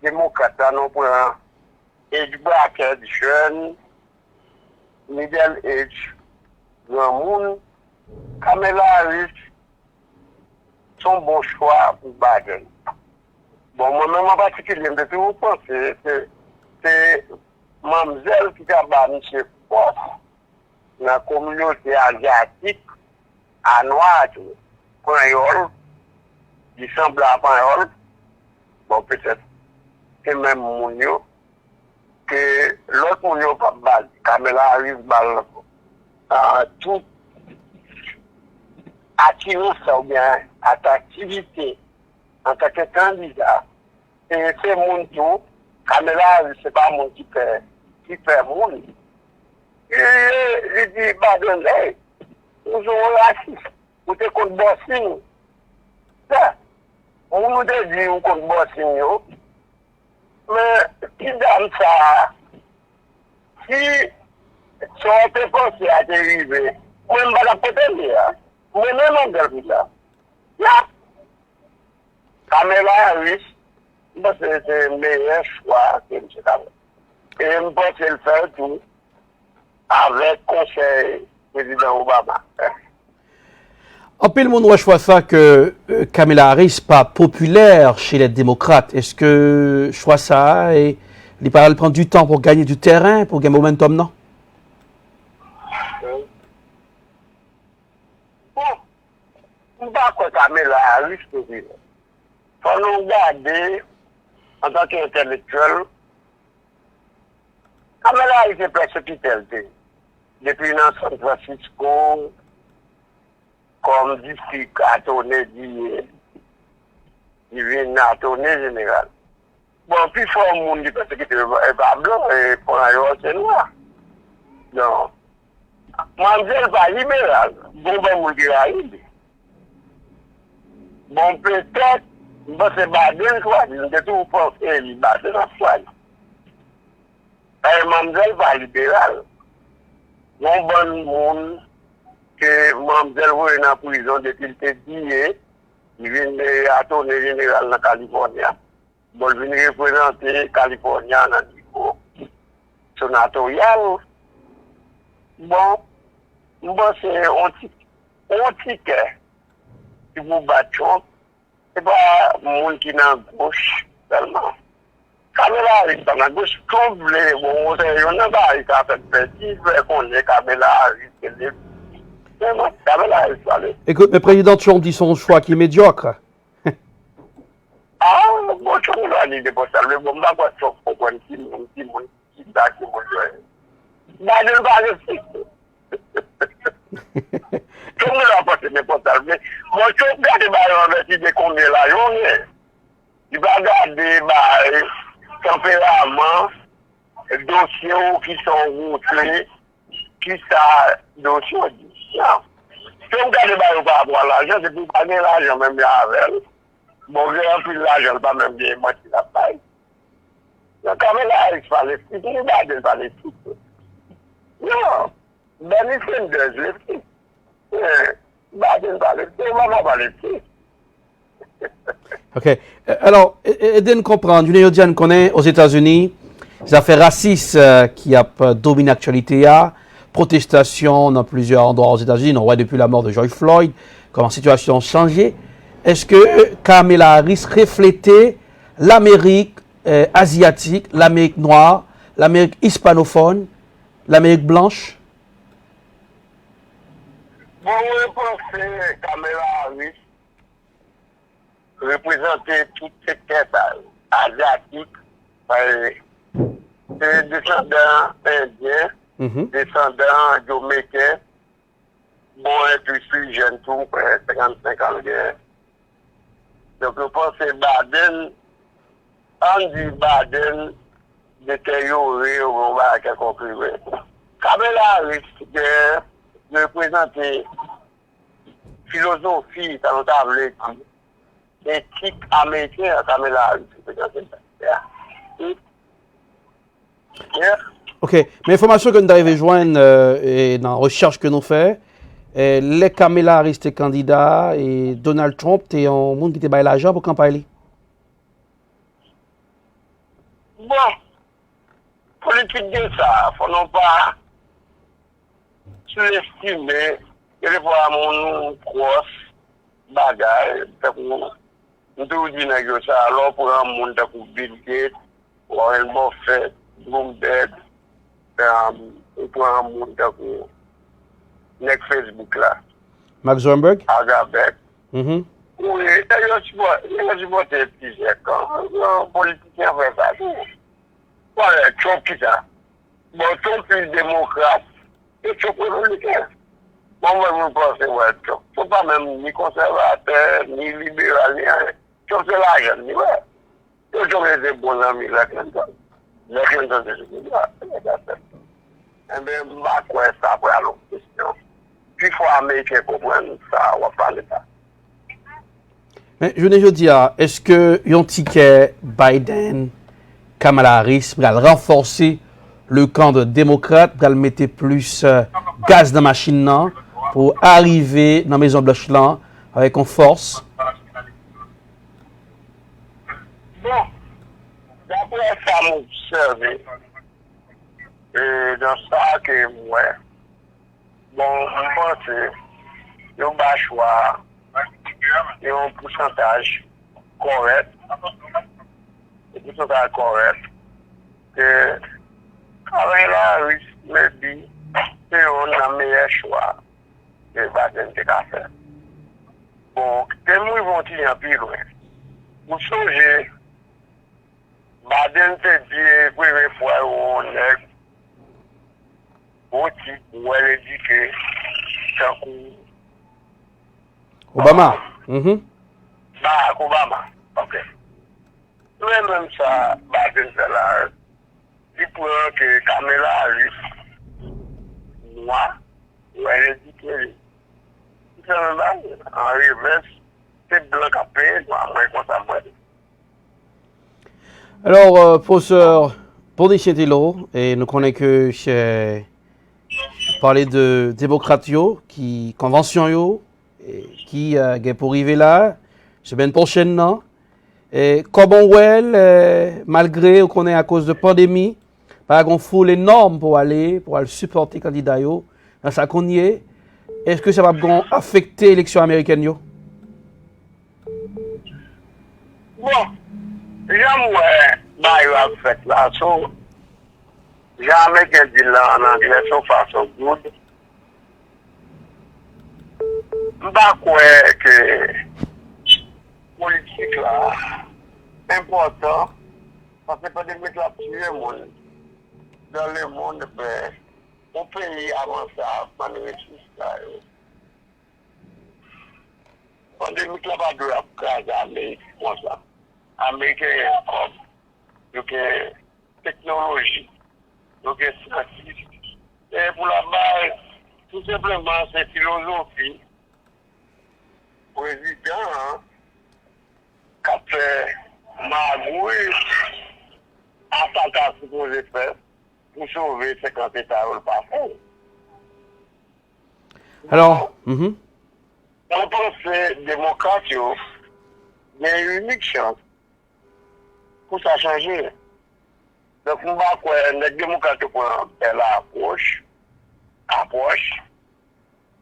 démocrate non pour age bracket jeune, middle age. Grand monde, Kamala Harris, son bon choix pour Biden. Bon, moi-même en particulier, je peux vous penser que c'est Mamzelle qui a battu M. Fox dans la communauté asiatique à Noir, Panyol, qui semble à Panyol. Bon, peut-être c'est même Mounio, que l'autre Mounio pas battu, Kamala Harris battu. Toute attirance ou bien attractivité en tant que candidat. Et c'est mon tour. Kamala, c'est pas mon qui fait mon. Et je dis, Biden, hey, nous sommes racistes. Vous êtes contre Bossing. Ça, on nous dit qu'on contre Bossing. Mais, qui donne ça? Si si on peut penser à dériver, même pas la peut-être, mais même en dehors là. Kamala Harris, c'est le meilleur choix que M. Kamala. Et je pense qu'il fait tout avec conseil président Obama. En peu le monde voit ça que Kamala Harris n'est pas populaire chez les démocrates. Est-ce que je vois ça et il parle prendre du temps pour gagner du terrain, pour gagner momentum, non? D'accord, Kamala Harris, il faut nous garder en tant qu'intellectuel. Kamala Harris est presque fidèle depuis San Francisco, comme district attorney il vient attorney général. Bon, puis il faut un monde parce que c'est pas blanc et pour un c'est noir. Non. Mamzelle pas libéral. Bon, ben, mon gars, bon, peut-être, c'est Biden, quoi. Je tout penser, Biden a choisi. Et Mamzelle pas libéral. Bon monde que Mamzelle voit dans la prison depuis le dit, il vient attorney général dans la Californie. Bon, il vient représenter la Californie dans le niveau sénatorial. Bon, c'est un ticket. Si vous battez Trump, c'est pas le monde qui est dans la gauche seulement. Kamala Harris dans la gauche, comme les bon, on n'a pas eu à faire petit, qu'on est Kamala Harris. Kamala Harris, écoute, le président Trump dit son choix qui est médiocre. Ah, bon, tu vois, il est bon, ça le bon, là, quoi, tu comprends, qui Biden va rester. Tout le monde a porté n'importe quoi. Mais moi, je regarde les Biden combien là, il va garder tempérament, dossiers qui sont routés, qui ça, dossiers dit. Si on regarde les Biden par rapport à l'argent, c'est pour pas gagner l'argent même avec. Bon, j'ai un peu l'argent, pas même bien, moi qui la paye. Donc, quand même, là, il fallait tout, Biden fallait tout. Non, Bernie Sanders, le petit. Biden fallait tout, maman fallait tout. Ok. Alors, Eden comprend, Junior Diane connaît aux États-Unis, les affaires racistes qui a dominé l'actualité, protestations dans plusieurs endroits aux États-Unis, on voit depuis la mort de George Floyd, comment la situation a changé. Est-ce que Kamala Harris reflétait l'Amérique asiatique, l'Amérique noire, l'Amérique hispanophone, l'Amérique blanche? Bon, je pense que Kamala Harris représentait tout secteur asiatique, descendants indiens, descendants jamaïcains, bon, et puis je suis jeune tout, 55 ans. Donc je pense que Biden, Andy Biden, détérioré au moment où il concluait. Kamala Harris représentait philosophie, ça nous a appelé éthique américaine, Kamala Harris. Ok, mais l'information que nous arrivons à joindre dans la recherche que nous faisons, les Kamala Harris étaient candidats et Donald Trump était un monde qui était baillé l'argent pour campagne. Bon, politique de ça, il ne faut non pas sous-estimer que les fois mon cross bagaille, nous devons dire que ça, alors pour un monde comme Bill Gates, Warren Buffett, Bloomberg, pour un monde comme Facebook là. Mark Zuckerberg? Zuckerberg. Oui, d'ailleurs, je vois des petits quand politicien fait ça. Voilà, Trump qui ça. Bon, Trump est démocrate et Trump est républicain. Bon, moi, je pense que ouais, Trump. Il ne faut pas même ni conservateur, ni libéral, ni rien. Trump c'est l'argent, ni ouais. Trump est des bons amis, la Clinton. La Clinton, c'est ce qu'il a fait. Eh bien, je vais ça pour la longue question. Puis il faut Américain comprendre ça, on va parler de ça. Mais je ne dis pas, est-ce que un ticket Biden, Kamala Harris, va renforcer le camp de démocrates, va mettre plus gaz dans la machine là, pour arriver dans la Maison Blanche là avec une force? Bon, d'après ça, m'observe, dans ça que moi, bon, je pense que il y a un choix, il y a un pourcentage correct, que Kamala Harris me dit que on a un meilleur choix que Biden de faire. Bon, que nous vont tirer un peu loin. Vous songez, Biden te dit, première fois où on est, où elle dit que c'est Obama. Barack Obama. Ok. Même ça, Biden c'est là. Il pourrait que Kamala Harris, moi, où elle dit que c'est là, en reverse, c'est blanc à payer, moi, comme ça, moi. Alors, professeur Bonichetilo, et nous connaissons que chez parler de démocrates qui convention qui est pour arriver là semaine prochaine non et Commonwealth malgré qu'on est à cause de pandémie pas qu'on foule énorme pour aller supporter candidat yo dans ça qu'on y est ce que ça va affecter l'élection américaine yo? Bon, j'aime bah il a fait là, so jamais qu'un dit là en anglais, so façon good. Bah quoi que politique là important parce que pas de mettre la tuer monde dans le monde ben on pays avant ça pas de ça. Pandémique là pas de la case comme ça. Américain donc technologie donc scientifique et pour la base tout simplement c'est philosophie président qui a fait magouille attentat supposé faire pour sauver 50 États par fait. Alors, on pense que les démocrates, il y a une unique chance pour ça changer. Donc, on va quoi, les démocrates prennent l'approche,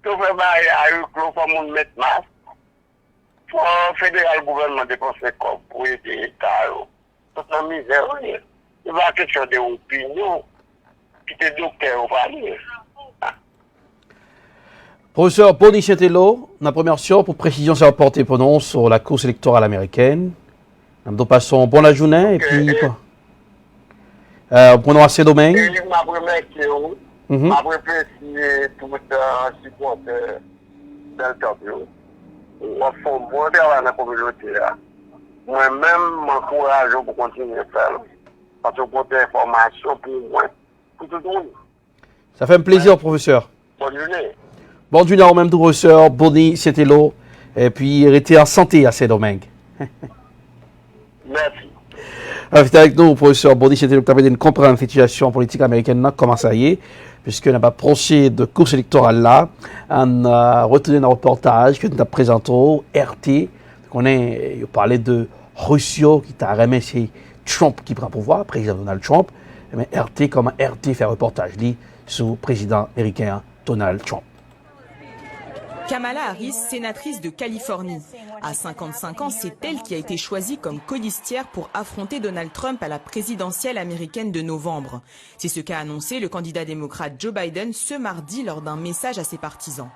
tout fait mal à eux, il faut nous mettre masque. Pour le fédéral gouvernement dépenser comme pour aider l'État, toute la misère, il va quelque chose d'opinion, qui te docteur, on va dire. Professeur Bonnie Chetelo, la première question pour précision, ça va porter prononce sur la course électorale américaine. Nous passons bonne journée et puis prenons assez domaine. Ma première question, après tout le supporter dans le top. On fait un bon travail dans la communauté. Moi-même, m'encourage pour continuer à faire. Parce que pour des informations pour moi, pour tout le monde. Ça fait un plaisir, professeur. Bonne journée. Bonne journée au même tout, professeur Bonnie Chetelo. Et puis, restez en santé à ces domaines. Merci. Invité avec nous, professeur Bonnie Chetelo, qui permet de comprendre la situation politique américaine, comment ça y est. Puisque nous avons procès de course électorale là, on a retenu un reportage que nous avons présenté au RT. On a parlé de Russie qui t'a remercié Trump qui prend pouvoir, président Donald Trump. Mais RT, comment RT fait un reportage sur le président américain Donald Trump. Kamala Harris, sénatrice de Californie. À 55 ans, c'est elle qui a été choisie comme colistière pour affronter Donald Trump à la présidentielle américaine de novembre. C'est ce qu'a annoncé le candidat démocrate Joe Biden ce mardi lors d'un message à ses partisans.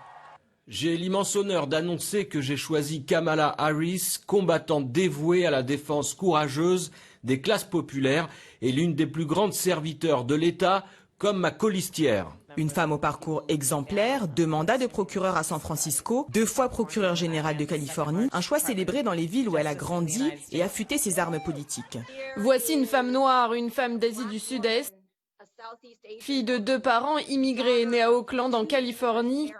J'ai l'immense honneur d'annoncer que j'ai choisi Kamala Harris, combattante dévouée à la défense courageuse des classes populaires et l'une des plus grandes serviteurs de l'État, comme ma colistière. Une femme au parcours exemplaire, 2 mandats de procureur à San Francisco, 2 fois procureur général de Californie, un choix célébré dans les villes où elle a grandi et affûté ses armes politiques. Voici une femme noire, une femme d'Asie du Sud-Est, fille de 2 parents immigrés, née à Oakland en Californie,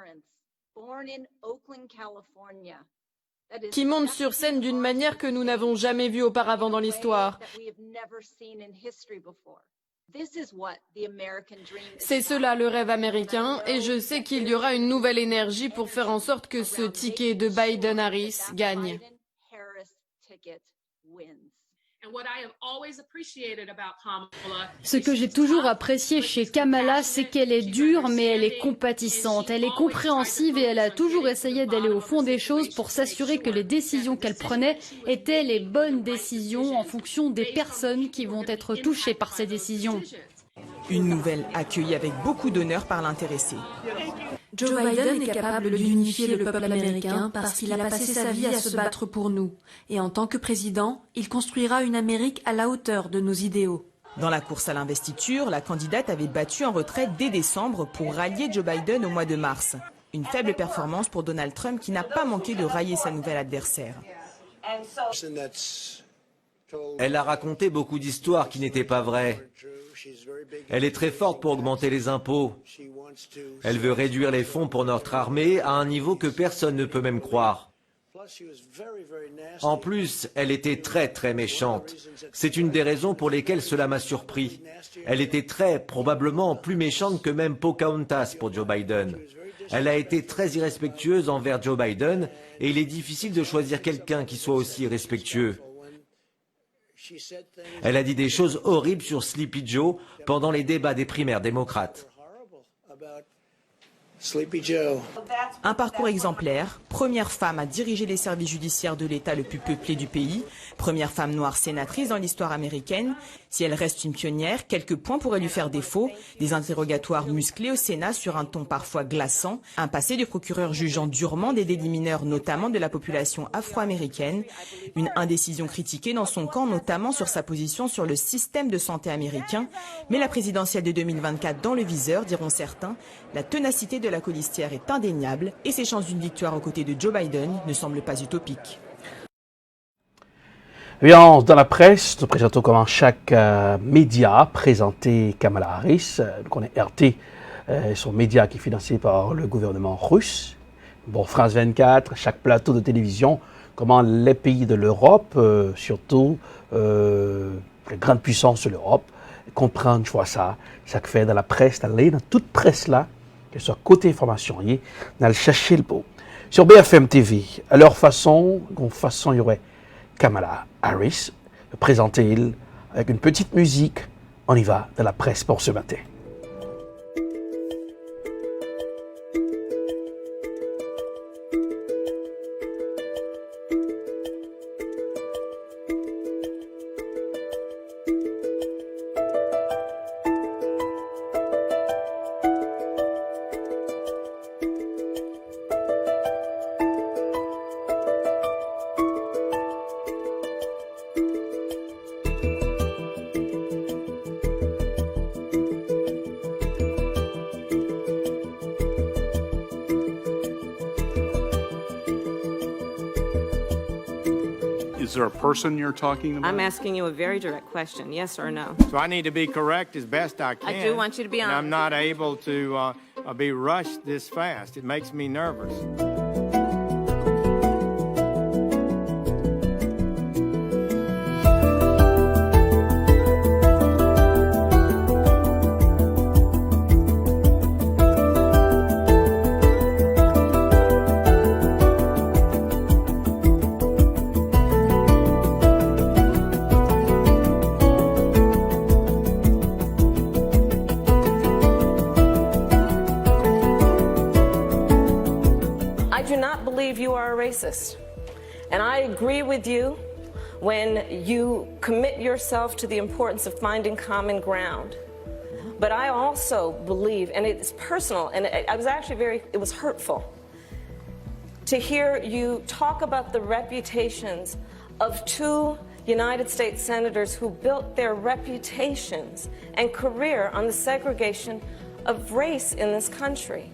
qui monte sur scène d'une manière que nous n'avons jamais vue auparavant dans l'histoire. C'est cela le rêve américain et je sais qu'il y aura une nouvelle énergie pour faire en sorte que ce ticket de Biden-Harris gagne. Ce que j'ai toujours apprécié chez Kamala, c'est qu'elle est dure, mais elle est compatissante. Elle est compréhensive et elle a toujours essayé d'aller au fond des choses pour s'assurer que les décisions qu'elle prenait étaient les bonnes décisions en fonction des personnes qui vont être touchées par ces décisions. Une nouvelle accueillie avec beaucoup d'honneur par l'intéressé. Joe Biden est capable d'unifier le peuple américain parce qu'il a passé sa vie à se battre pour nous. Et en tant que président, il construira une Amérique à la hauteur de nos idéaux. Dans la course à l'investiture, la candidate avait battu en retraite dès décembre pour rallier Joe Biden au mois de mars. Une faible performance pour Donald Trump qui n'a pas manqué de railler sa nouvelle adversaire. Elle a raconté beaucoup d'histoires qui n'étaient pas vraies. Elle est très forte pour augmenter les impôts. Elle veut réduire les fonds pour notre armée à un niveau que personne ne peut même croire. En plus, elle était très méchante. C'est une des raisons pour lesquelles cela m'a surpris. Elle était probablement plus méchante que même Pocahontas pour Joe Biden. Elle a été très irrespectueuse envers Joe Biden et il est difficile de choisir quelqu'un qui soit aussi respectueux. Elle a dit des choses horribles sur Sleepy Joe pendant les débats des primaires démocrates. Sleepy Joe. Un parcours exemplaire, première femme à diriger les services judiciaires de l'État le plus peuplé du pays, première femme noire sénatrice dans l'histoire américaine. Si elle reste une pionnière, quelques points pourraient lui faire défaut. Des interrogatoires musclés au Sénat sur un ton parfois glaçant, un passé du procureur jugeant durement des délits mineurs, notamment de la population afro-américaine, une indécision critiquée dans son camp, notamment sur sa position sur le système de santé américain. Mais la présidentielle de 2024 dans le viseur, diront certains, la ténacité de la colistière est indéniable et ses chances d'une victoire aux côtés de Joe Biden ne semblent pas utopiques. Eh bien, dans la presse, nous présentons comment chaque média présentait Kamala Harris. Nous connaissons RT, son média qui est financé par le gouvernement russe. Bon, France 24, chaque plateau de télévision, comment les pays de l'Europe, surtout les grandes puissances de l'Europe, comprennent, je vois ça que fait dans la presse, dans toute presse là, que ce soit côté information, dans le chercher le beau. Sur BFM TV, à leur façon, il y aurait Kamala Harris, présentée avec une petite musique. On y va dans la presse pour ce matin. Is there a person you're talking about? I'm asking you a very direct question, yes or no? So I need to be correct as best I can. I do want you to be honest. And I'm not able to be rushed this fast. It makes me nervous. And I agree with you when you commit yourself to the importance of finding common ground. But I also believe, and it's personal, and I was actually it was hurtful to hear you talk about the reputations of two United States senators who built their reputations and career on the segregation of race in this country.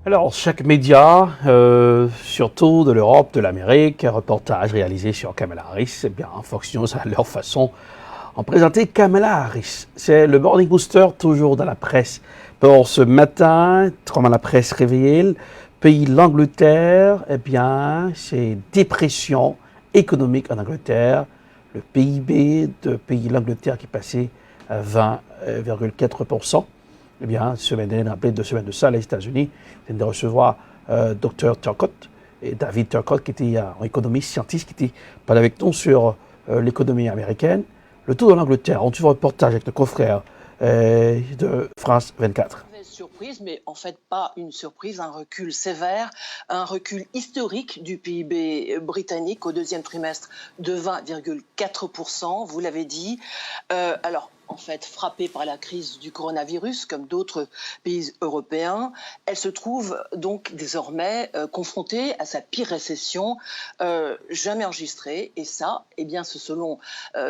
Alors, chaque média, surtout de l'Europe, de l'Amérique, un reportage réalisé sur Kamala Harris, eh bien, Fox News, à leur façon, ont présenté Kamala Harris. C'est le Morning Booster, toujours dans la presse. Pour ce matin, comme la presse révèle, pays l'Angleterre, eh bien, c'est dépression économique en Angleterre. Le PIB de pays l'Angleterre qui est passé à 20,4%. Eh bien, semaine dernière, rappelez 2 semaines de ça, les États-Unis viennent de recevoir Dr. Turcotte et David Turcotte, qui était un économiste, scientiste, qui était parlé avec nous sur l'économie américaine. Le tour de l'Angleterre, on suit un reportage avec le confrère de France 24. Surprise, mais en fait pas une surprise, un recul sévère, un recul historique du PIB britannique au deuxième trimestre de 20,4%, vous l'avez dit. Alors, en fait, frappée par la crise du coronavirus, comme d'autres pays européens, elle se trouve donc désormais confrontée à sa pire récession jamais enregistrée. Et ça, eh bien, c'est selon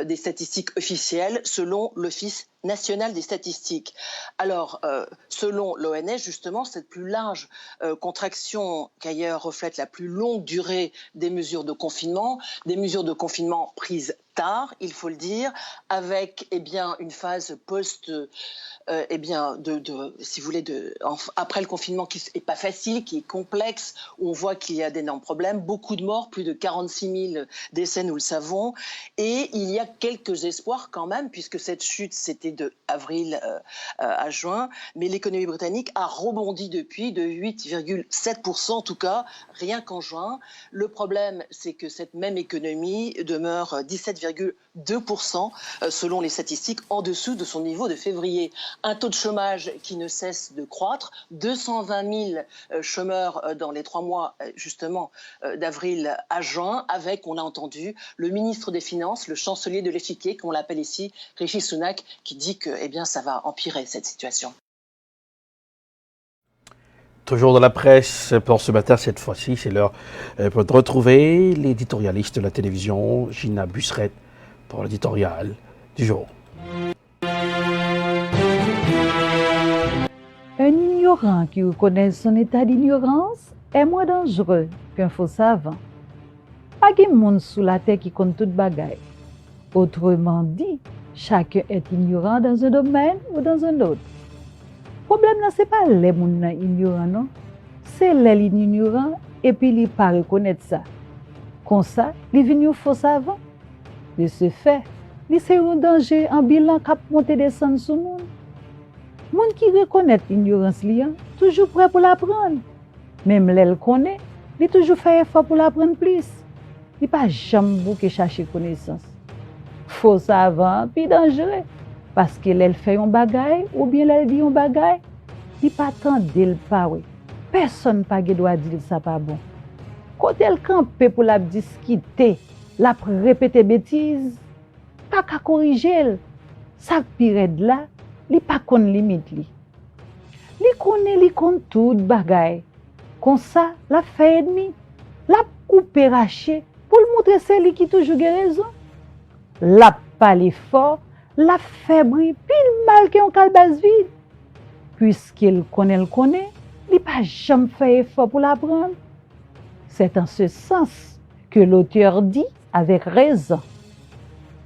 des statistiques officielles, selon l'Office national des statistiques. Alors, selon l'ONS, justement, cette plus large contraction qu'ailleurs reflète la plus longue durée des mesures de confinement prises tard, il faut le dire, avec une phase post, si vous voulez, après le confinement qui n'est pas facile, qui est complexe, où on voit qu'il y a d'énormes problèmes, beaucoup de morts, plus de 46 000 décès, nous le savons, et il y a quelques espoirs quand même, puisque cette chute, c'était de avril à juin, mais l'économie britannique a rebondi depuis de 8,7%, en tout cas, rien qu'en juin. Le problème, c'est que cette même économie demeure 17,2% selon les statistiques, en dessous de son niveau de février. Un taux de chômage qui ne cesse de croître, 220 000 chômeurs dans les 3 mois, justement, d'avril à juin, avec, on l'a entendu, le ministre des Finances, le chancelier de l'échiquier, comme on l'appelle ici, Rishi Sunak, qui dit que ça va empirer cette situation. Toujours dans la presse pour ce matin, cette fois-ci, c'est l'heure pour retrouver l'éditorialiste de la télévision, Gina Busseret, pour l'éditorial du jour. Un ignorant qui reconnaît son état d'ignorance est moins dangereux qu'un faux savant. Pas de monde sous la terre qui compte toute bagaille. Autrement dit, chacun est ignorant dans un domaine ou dans un autre. Le problème, ce n'est pas les gens ignorants, non. C'est les ignorants et puis ils ne pas reconnaître ça. Comme ça, ils viennent faux savant. De ce fait, c'est un danger en bilan qui monte descendre sur le monde. Les gens qui reconnaissent l'ignorance, toujours prêt pour l'apprendre. Même les le connaît, ils toujours fait effort pour l'apprendre plus. Ils ne pas jamais bouquer chercher connaissance. Faux savant, puis dangereux. Parce que elle fait un bagaille ou bien elle dit un bagaille, il pas tant d'elle pas oui. Personne pas doit dire ça pas bon. Quand elle campe pour la discuter, la répéter bêtises, pas qu'à corriger. Ça pire de là, il pas connaît limite li. Li connaît tout bagaille. Comme ça, la fait ennemi, la coupe raché pour le montrer celle qui toujours raison. La parler fort. La faible, pile mal qui ont calbase vide. Puisqu'il connaît, il n'a pas jamais fait effort pour l'apprendre. C'est en ce sens que l'auteur dit avec raison.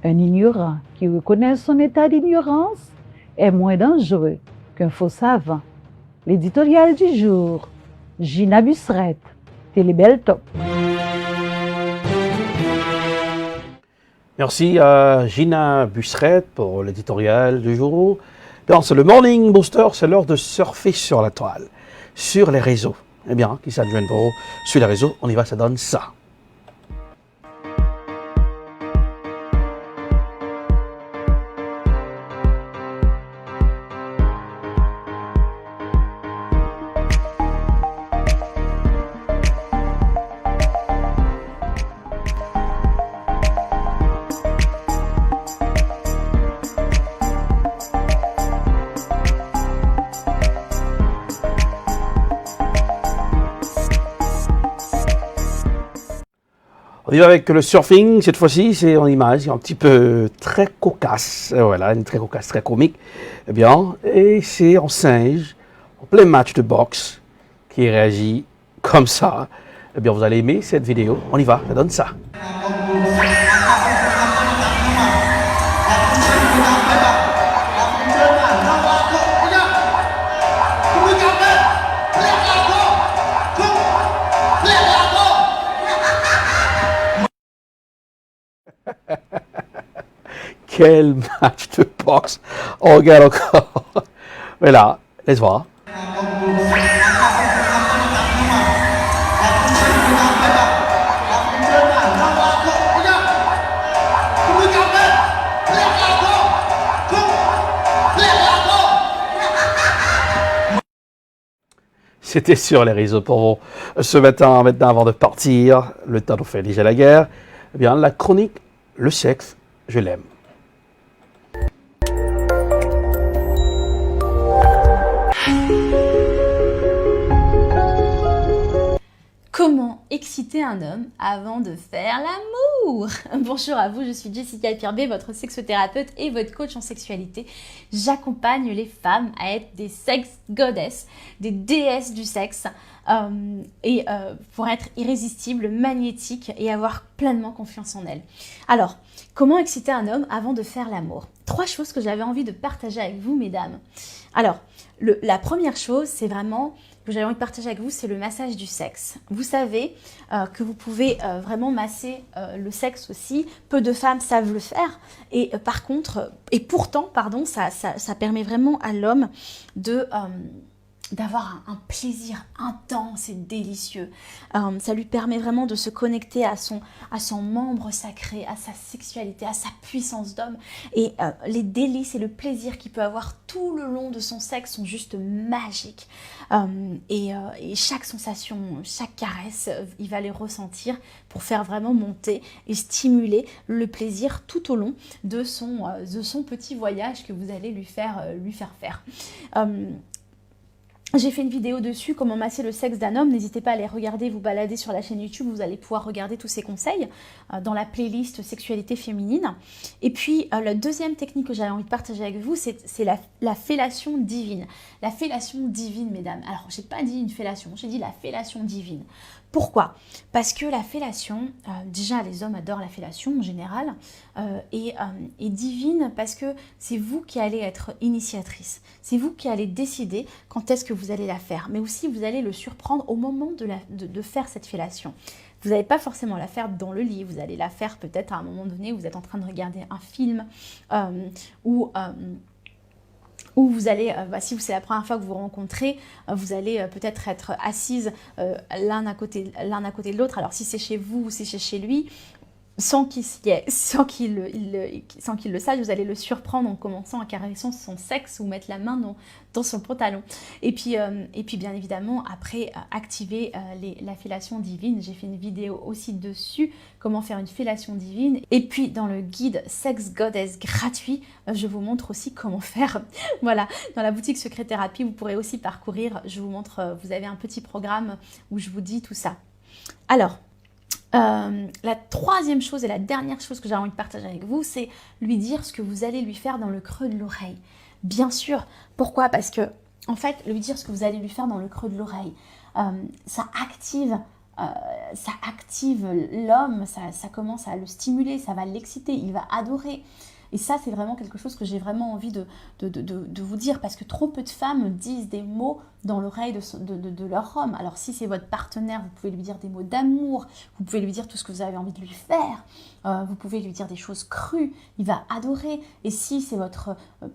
Un ignorant qui reconnaît son état d'ignorance est moins dangereux qu'un faux savant. L'éditorial du jour, Gina Busseret, Télébel Top. Merci à Gina Busseret pour l'éditorial du jour. Bien, c'est le Morning Booster, c'est l'heure de surfer sur la toile, sur les réseaux. Eh bien, qui s'adjoignent pour vous sur les réseaux, on y va, ça donne ça. On y va avec le surfing, cette fois-ci, c'est en image, un petit peu très cocasse, voilà, une très cocasse, très comique, eh bien, et c'est en singe, en plein match de boxe, qui réagit comme ça. Eh bien, vous allez aimer cette vidéo, on y va, ça donne ça. Quel match de boxe! On regarde encore. Voilà, laisse voir. C'était sur les réseaux pour vous ce matin, maintenant avant de partir, le temps nous fait déjà la guerre. Eh bien, la chronique, le sexe, je l'aime. Comment exciter un homme avant de faire l'amour? Bonjour à vous, je suis Jessica Pirbet, votre sexothérapeute et votre coach en sexualité. J'accompagne les femmes à être des sex goddesses, des déesses du sexe, pour être irrésistibles, magnétiques et avoir pleinement confiance en elles. Alors, comment exciter un homme avant de faire l'amour? 3 choses que j'avais envie de partager avec vous, mesdames. Alors, la première chose, c'est vraiment que j'avais envie de partager avec vous, c'est le massage du sexe. Vous savez que vous pouvez vraiment masser le sexe aussi. Peu de femmes savent le faire. Et pourtant, ça permet vraiment à l'homme d'avoir un plaisir intense et délicieux. Ça lui permet vraiment de se connecter à son membre sacré, à sa sexualité, à sa puissance d'homme. Et les délices et le plaisir qu'il peut avoir tout le long de son sexe sont juste magiques. Et chaque sensation, chaque caresse, il va les ressentir pour faire vraiment monter et stimuler le plaisir tout au long de son petit voyage que vous allez lui faire faire. J'ai fait une vidéo dessus, comment masser le sexe d'un homme. N'hésitez pas à aller regarder, vous balader sur la chaîne YouTube. Vous allez pouvoir regarder tous ces conseils dans la playlist Sexualité féminine. Et puis, la deuxième technique que j'avais envie de partager avec vous, c'est la fellation divine. La fellation divine, mesdames. Alors, j'ai pas dit une fellation, j'ai dit la fellation divine. Pourquoi? Parce que la fellation, déjà les hommes adorent la fellation en général, et divine parce que c'est vous qui allez être initiatrice. C'est vous qui allez décider quand est-ce que vous allez la faire, mais aussi vous allez le surprendre au moment de faire cette fellation. Vous n'allez pas forcément la faire dans le lit, vous allez la faire peut-être à un moment donné où vous êtes en train de regarder un film ou vous allez, si c'est la première fois que vous vous rencontrez, vous allez peut-être être assises l'un à côté de l'autre. Alors si c'est chez vous ou si c'est chez lui, sans qu'il le sache, vous allez le surprendre en commençant à caresser son sexe ou mettre la main dans son pantalon. Et puis bien évidemment, après, activer la fellation divine. J'ai fait une vidéo aussi dessus, comment faire une fellation divine. Et puis dans le guide Sex Goddess gratuit, je vous montre aussi comment faire. Voilà, dans la boutique Secret Thérapie, vous pourrez aussi parcourir. Je vous montre, vous avez un petit programme où je vous dis tout ça. Alors, la troisième chose et la dernière chose que j'ai envie de partager avec vous, c'est lui dire ce que vous allez lui faire dans le creux de l'oreille. Bien sûr, pourquoi? Parce que, en fait, lui dire ce que vous allez lui faire dans le creux de l'oreille, ça active l'homme, ça commence à le stimuler, ça va l'exciter, il va adorer. Et ça, c'est vraiment quelque chose que j'ai vraiment envie de vous dire, parce que trop peu de femmes disent des mots dans l'oreille de leur homme. Alors si c'est votre partenaire, vous pouvez lui dire des mots d'amour, vous pouvez lui dire tout ce que vous avez envie de lui faire, vous pouvez lui dire des choses crues, il va adorer. Et si c'est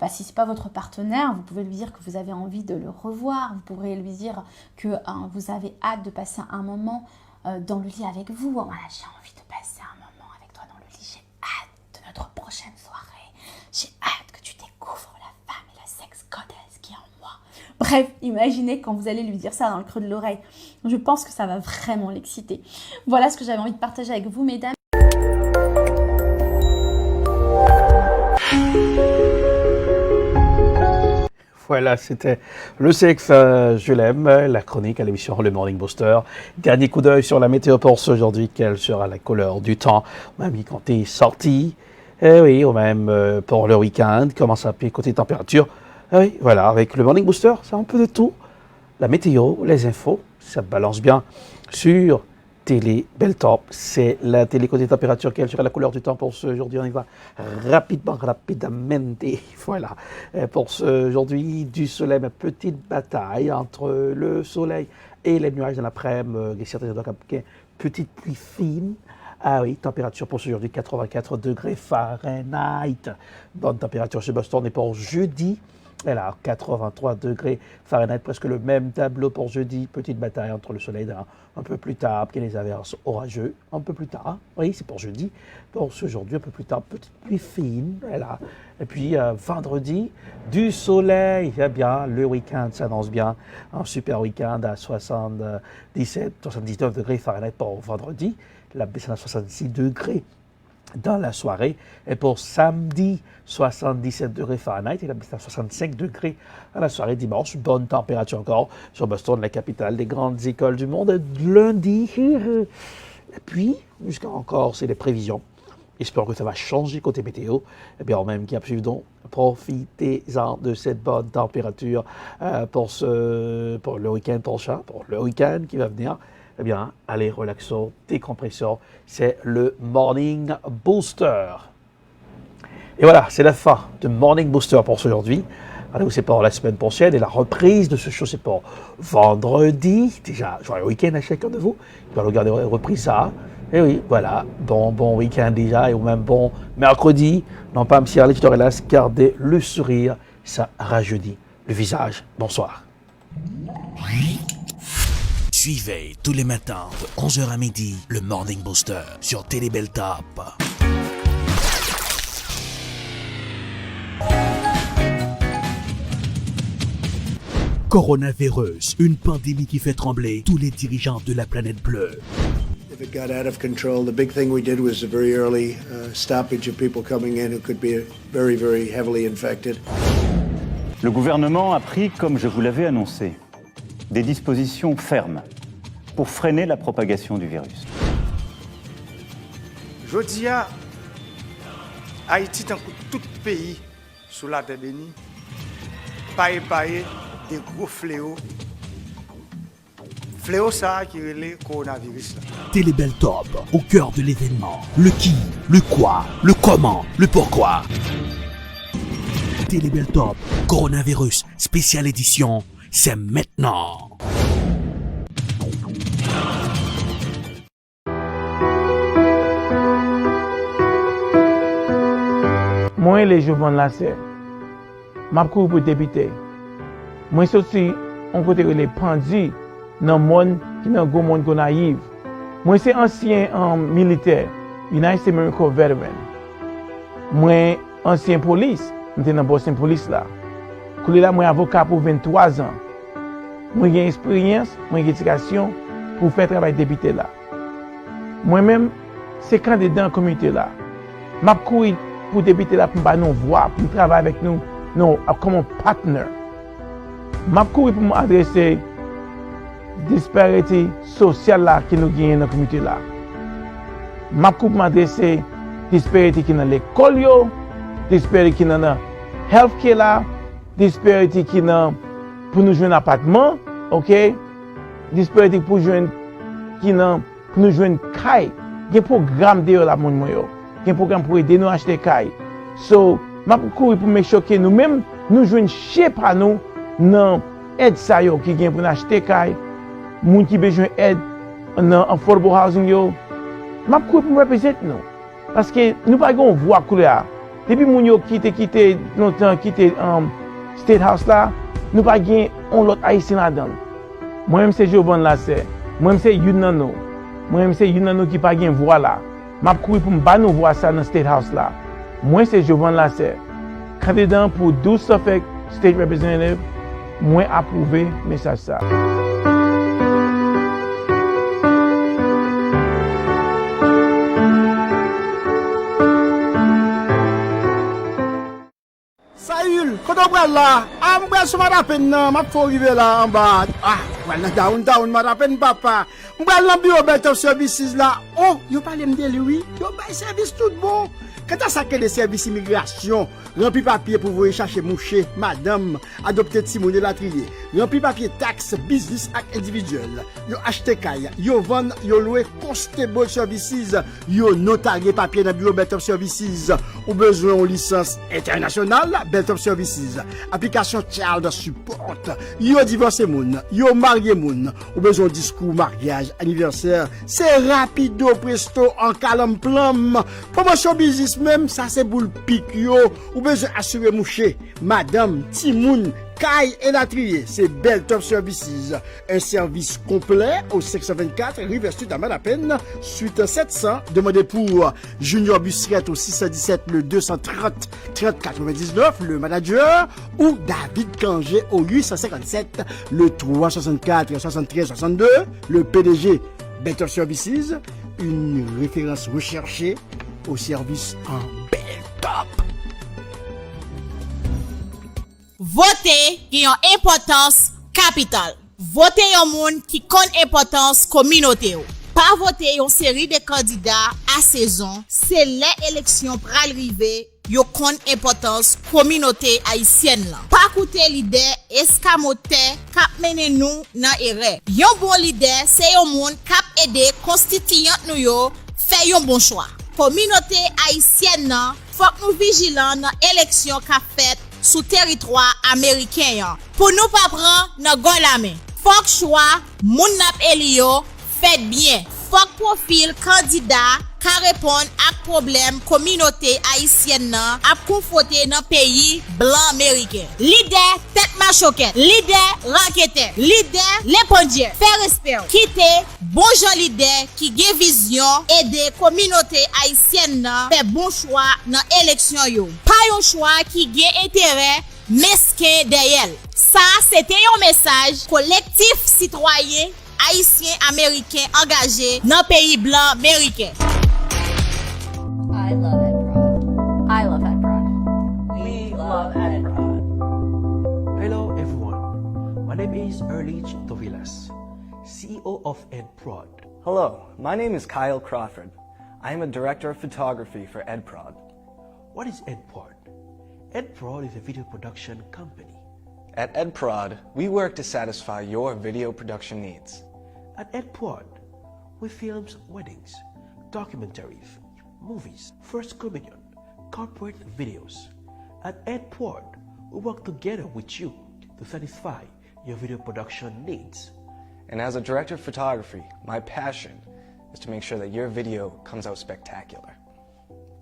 si c'est pas votre partenaire, vous pouvez lui dire que vous avez envie de le revoir, vous pourrez lui dire que vous avez hâte de passer un moment dans le lit avec vous. Voilà, j'ai envie de passer un moment avec toi dans le lit, j'ai hâte de notre prochaine soirée. J'ai hâte que tu découvres la femme et la sex goddess qui est en moi. Bref, imaginez quand vous allez lui dire ça dans le creux de l'oreille. Je pense que ça va vraiment l'exciter. Voilà ce que j'avais envie de partager avec vous, mesdames. Voilà, c'était le sexe, je l'aime, la chronique à l'émission Le Morning Booster. Dernier coup d'œil sur la météo pour aujourd'hui. Quelle sera la couleur du temps? Même quand t'es sorti. Oui, ou même pour le week-end, comment ça peut côté température. Oui, voilà, avec le Morning Booster, c'est un peu de tout. La météo, les infos, ça balance bien sur Télé Belltop. C'est la télé côté température. Quelle sera la couleur du temps pour ce aujourd'hui? On y va rapidement. Voilà, pour ce aujourd'hui, du soleil, une petite bataille entre le soleil et les nuages dans l'après-midi. Certains endroits, petite pluie fine. Ah oui, température pour aujourd'hui, 84 degrés Fahrenheit. Bonne température chez Boston. Et pour jeudi, alors 83 degrés Fahrenheit, presque le même tableau pour jeudi. Petite bataille entre le soleil un peu plus tard, puis les averses orageux un peu plus tard. Oui, c'est pour jeudi. Pour aujourd'hui, un peu plus tard, petite pluie fine. Voilà. Et puis vendredi, du soleil. Eh bien, le week-end s'annonce bien. Un super week-end à 79 degrés Fahrenheit pour vendredi. La baisse à 66 degrés dans la soirée. Et pour samedi, 77 degrés Fahrenheit, et à 65 degrés dans la soirée dimanche. Bonne température encore sur Boston, la capitale des grandes écoles du monde. Lundi, et puis, jusqu'à encore, c'est les prévisions. Espérons que ça va changer côté météo. Et bien, en même temps, donc, profitez-en de cette bonne température pour le week-end prochain, pour le week-end qui va venir. Eh bien, allez, relaxons, décompressons. C'est le Morning Booster. Et voilà, c'est la fin de Morning Booster pour aujourd'hui. Allez, c'est pour la semaine prochaine et la reprise de ce show, c'est pour vendredi. Déjà, joyeux week-end à chacun de vous. Je vais regarder reprise ça. Et oui, voilà, bon week-end déjà, et ou même bon mercredi. Non pas me cirer, je te relaxe, gardez le sourire, ça rajeunit le visage. Bonsoir. Suivez tous les matins de 11h à midi le Morning Booster sur Télé Bel Top. Coronavirus, une pandémie qui fait trembler tous les dirigeants de la planète bleue. If it got out of control, the big thing we did was a very early stoppage of people coming in who could be very, very heavily infected. Le gouvernement a pris, comme je vous l'avais annoncé, des dispositions fermes pour freiner la propagation du virus. Je dis à Haïti, tant que tout pays sous la terre bénie, paye des gros fléaux. Fléau ça qui est le coronavirus. Télé Bel Top, au cœur de l'événement. Le qui, le quoi, le comment, le pourquoi. Télé Bel Top, coronavirus, spéciale édition, c'est maintenant. Moi, les jeunes là, c'est ma cour pour débuter. Moi, c'est aussi on côté les pendus. Dans le monde qui est un gros monde naïf. Moi, c'est ancien militaire, United States Marine Corps veteran. Moi, ancien police, j'étais dans Boston Police là. Là, moi, avocat pour 23 ans. Moi, j'ai expérience, moi, j'ai éducation pour faire travail député là. Moi-même, c'est candidat dans la communauté là. Je cours pour député là, pour nous voir, pour travailler avec nous, comme un partenaire. Je cours pour m'adresser disparité sociale là qui nous gagne dans la communauté là. Ma coupe m'adresser disparité qui dans l'école yo, disparité qui dans la healthcare là, disparité qui dans pour nous jouer un appartement, OK? Disparité pour jouer qui dans pour nous jouer une caille. Il y a un programme de la monde moi yo. Il y a un programme pour aider nous acheter caille. So, ma coupe pour make sure que nous même nous jouons shape à nous dans aide ça yo qui gagne pour acheter caille. Moun qui besoin d'aide dans affordable housing yo, m'a cour pour représenter nous parce que nous pas gon voix couleur. Depuis moun yo quitté longtemps quitté State House là, nous pas gain on l'autre haïtien là-dedans. Moi-même c'est Jovan là c'est. Moi-même c'est Yunano. Moi-même c'est Yunano qui pas gain voix là. M'a cour pour me nous voir ça dans State House là. Moi c'est Jovan là c'est. Candidat pour 12 Suffolk State Representative, moi approuvé message ça. Quand on prend là, on prend sur ma peine, ma faut arriver là en bas. Ah, voilà, down, ma peine, papa. On prend l'ambiance Belt of Services là. Oh, yo parle de lui, yo bail service tout bon. Quand on sac des services immigration, rempli papier pour vous chercher moucher, madame, adopter Timon de la trier, rempli papier taxe, business ak individuel, yo acheter caille, yo vendre, yo louer constable services, yo notarier papier dans bureau Belt of Services, ou besoin de licence internationale, Belt of Services, application child support, yo divorcé moun, yo marié moun, ou besoin discours mariage anniversaire, c'est rapido presto en calme plum, promotion business même ça c'est boule pique yo ou besoin assurer moucher madame Timoun Kai et la trier, c'est Belt of Services, un service complet au 624 River Sud à Malapenne, suite 700, demandez pour Junior Bussiette au 617 le 230 30 99, le manager, ou David Kangé au 857 le 364 73 62, le PDG Belt of Services, une référence recherchée au service en bel top. Voter qui a une importance capitale. Voter un monde qui connaît importance communauté. Pas voter une série de candidats à saison, c'est l'élection pour arriver. Yo kon importance communauté haïtienne là. Pas coûter leader escamoté k'ap mene nous nan erreur. Yon bon leader c'est yon moun k'ap aider constituant nou yo fait yon bon choix. Communauté haïtienne nan faut nous vigilant dans élection qu'a fait sous territoire américain pour nous pas prendre nan gon la main. Faut que choix moun nap elio fait bien. Faut que profil candidat ka répondre à problème communauté haïtienne nan ap conforter dans pays blanc américain. Leader tête machoquette, leader raquette, leader l'épondier, fait respect, quitter bon gens leader qui gen vision aider communauté haïtienne nan fait bon choix dans élection yo. Pas un choix qui gen intérêt mesquin derrière. Ça c'était un message collectif citoyen haïtien américain engagé dans pays blanc américain. I love Ed Prod. I love Ed Prod. We love Ed Prod. Hello everyone, my name is Erlich Tovilas, CEO of Ed Prod. Hello, my name is Kyle Crawford. I am a director of photography for Ed Prod. What is Ed Prod? Ed Prod is a video production company. At Ed Prod, we work to satisfy your video production needs. At Ed Prod, we film weddings, documentaries, movies, First Communion, corporate videos. At Ed Prod, we work together with you to satisfy your video production needs. And as a director of photography, my passion is to make sure that your video comes out spectacular.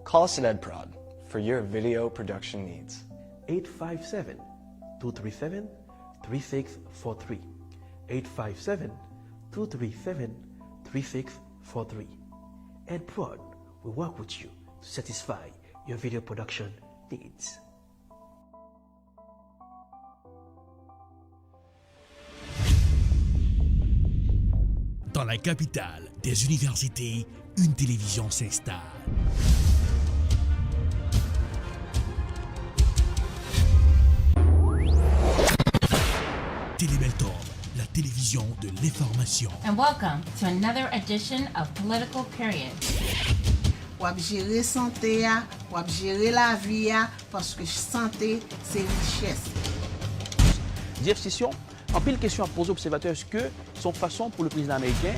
Call us at Ed Prod for your video production needs. 857-237-3643. 857-237-3643. Ed Prod will work with you to satisfy your video production needs. Dans la capitale des universités, une télévision s'installe. Télébeltorbe, la télévision de l'information. And welcome to another edition of Political Period. Wap gérer santé, wap gérer la vie, parce que santé, c'est richesse. Jeff Session, en pile question à poser aux observateurs, est-ce que son façon pour le président américain?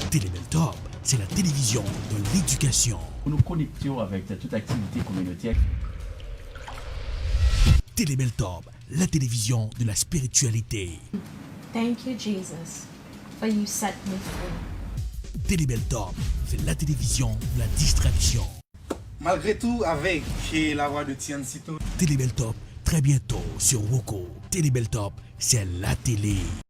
Télébeltorbe, c'est la télévision de l'éducation. Nous nous connections avec toute activité communautaire. Télébeltorbe, la télévision de la spiritualité. Thank you, Jesus, for you set me free. Télébeltorbe, c'est la télévision de la distraction. Malgré tout, avec la voix de Tian Sito. Télébeltorbe, très bientôt sur Woko. Télébeltorbe, c'est la télé.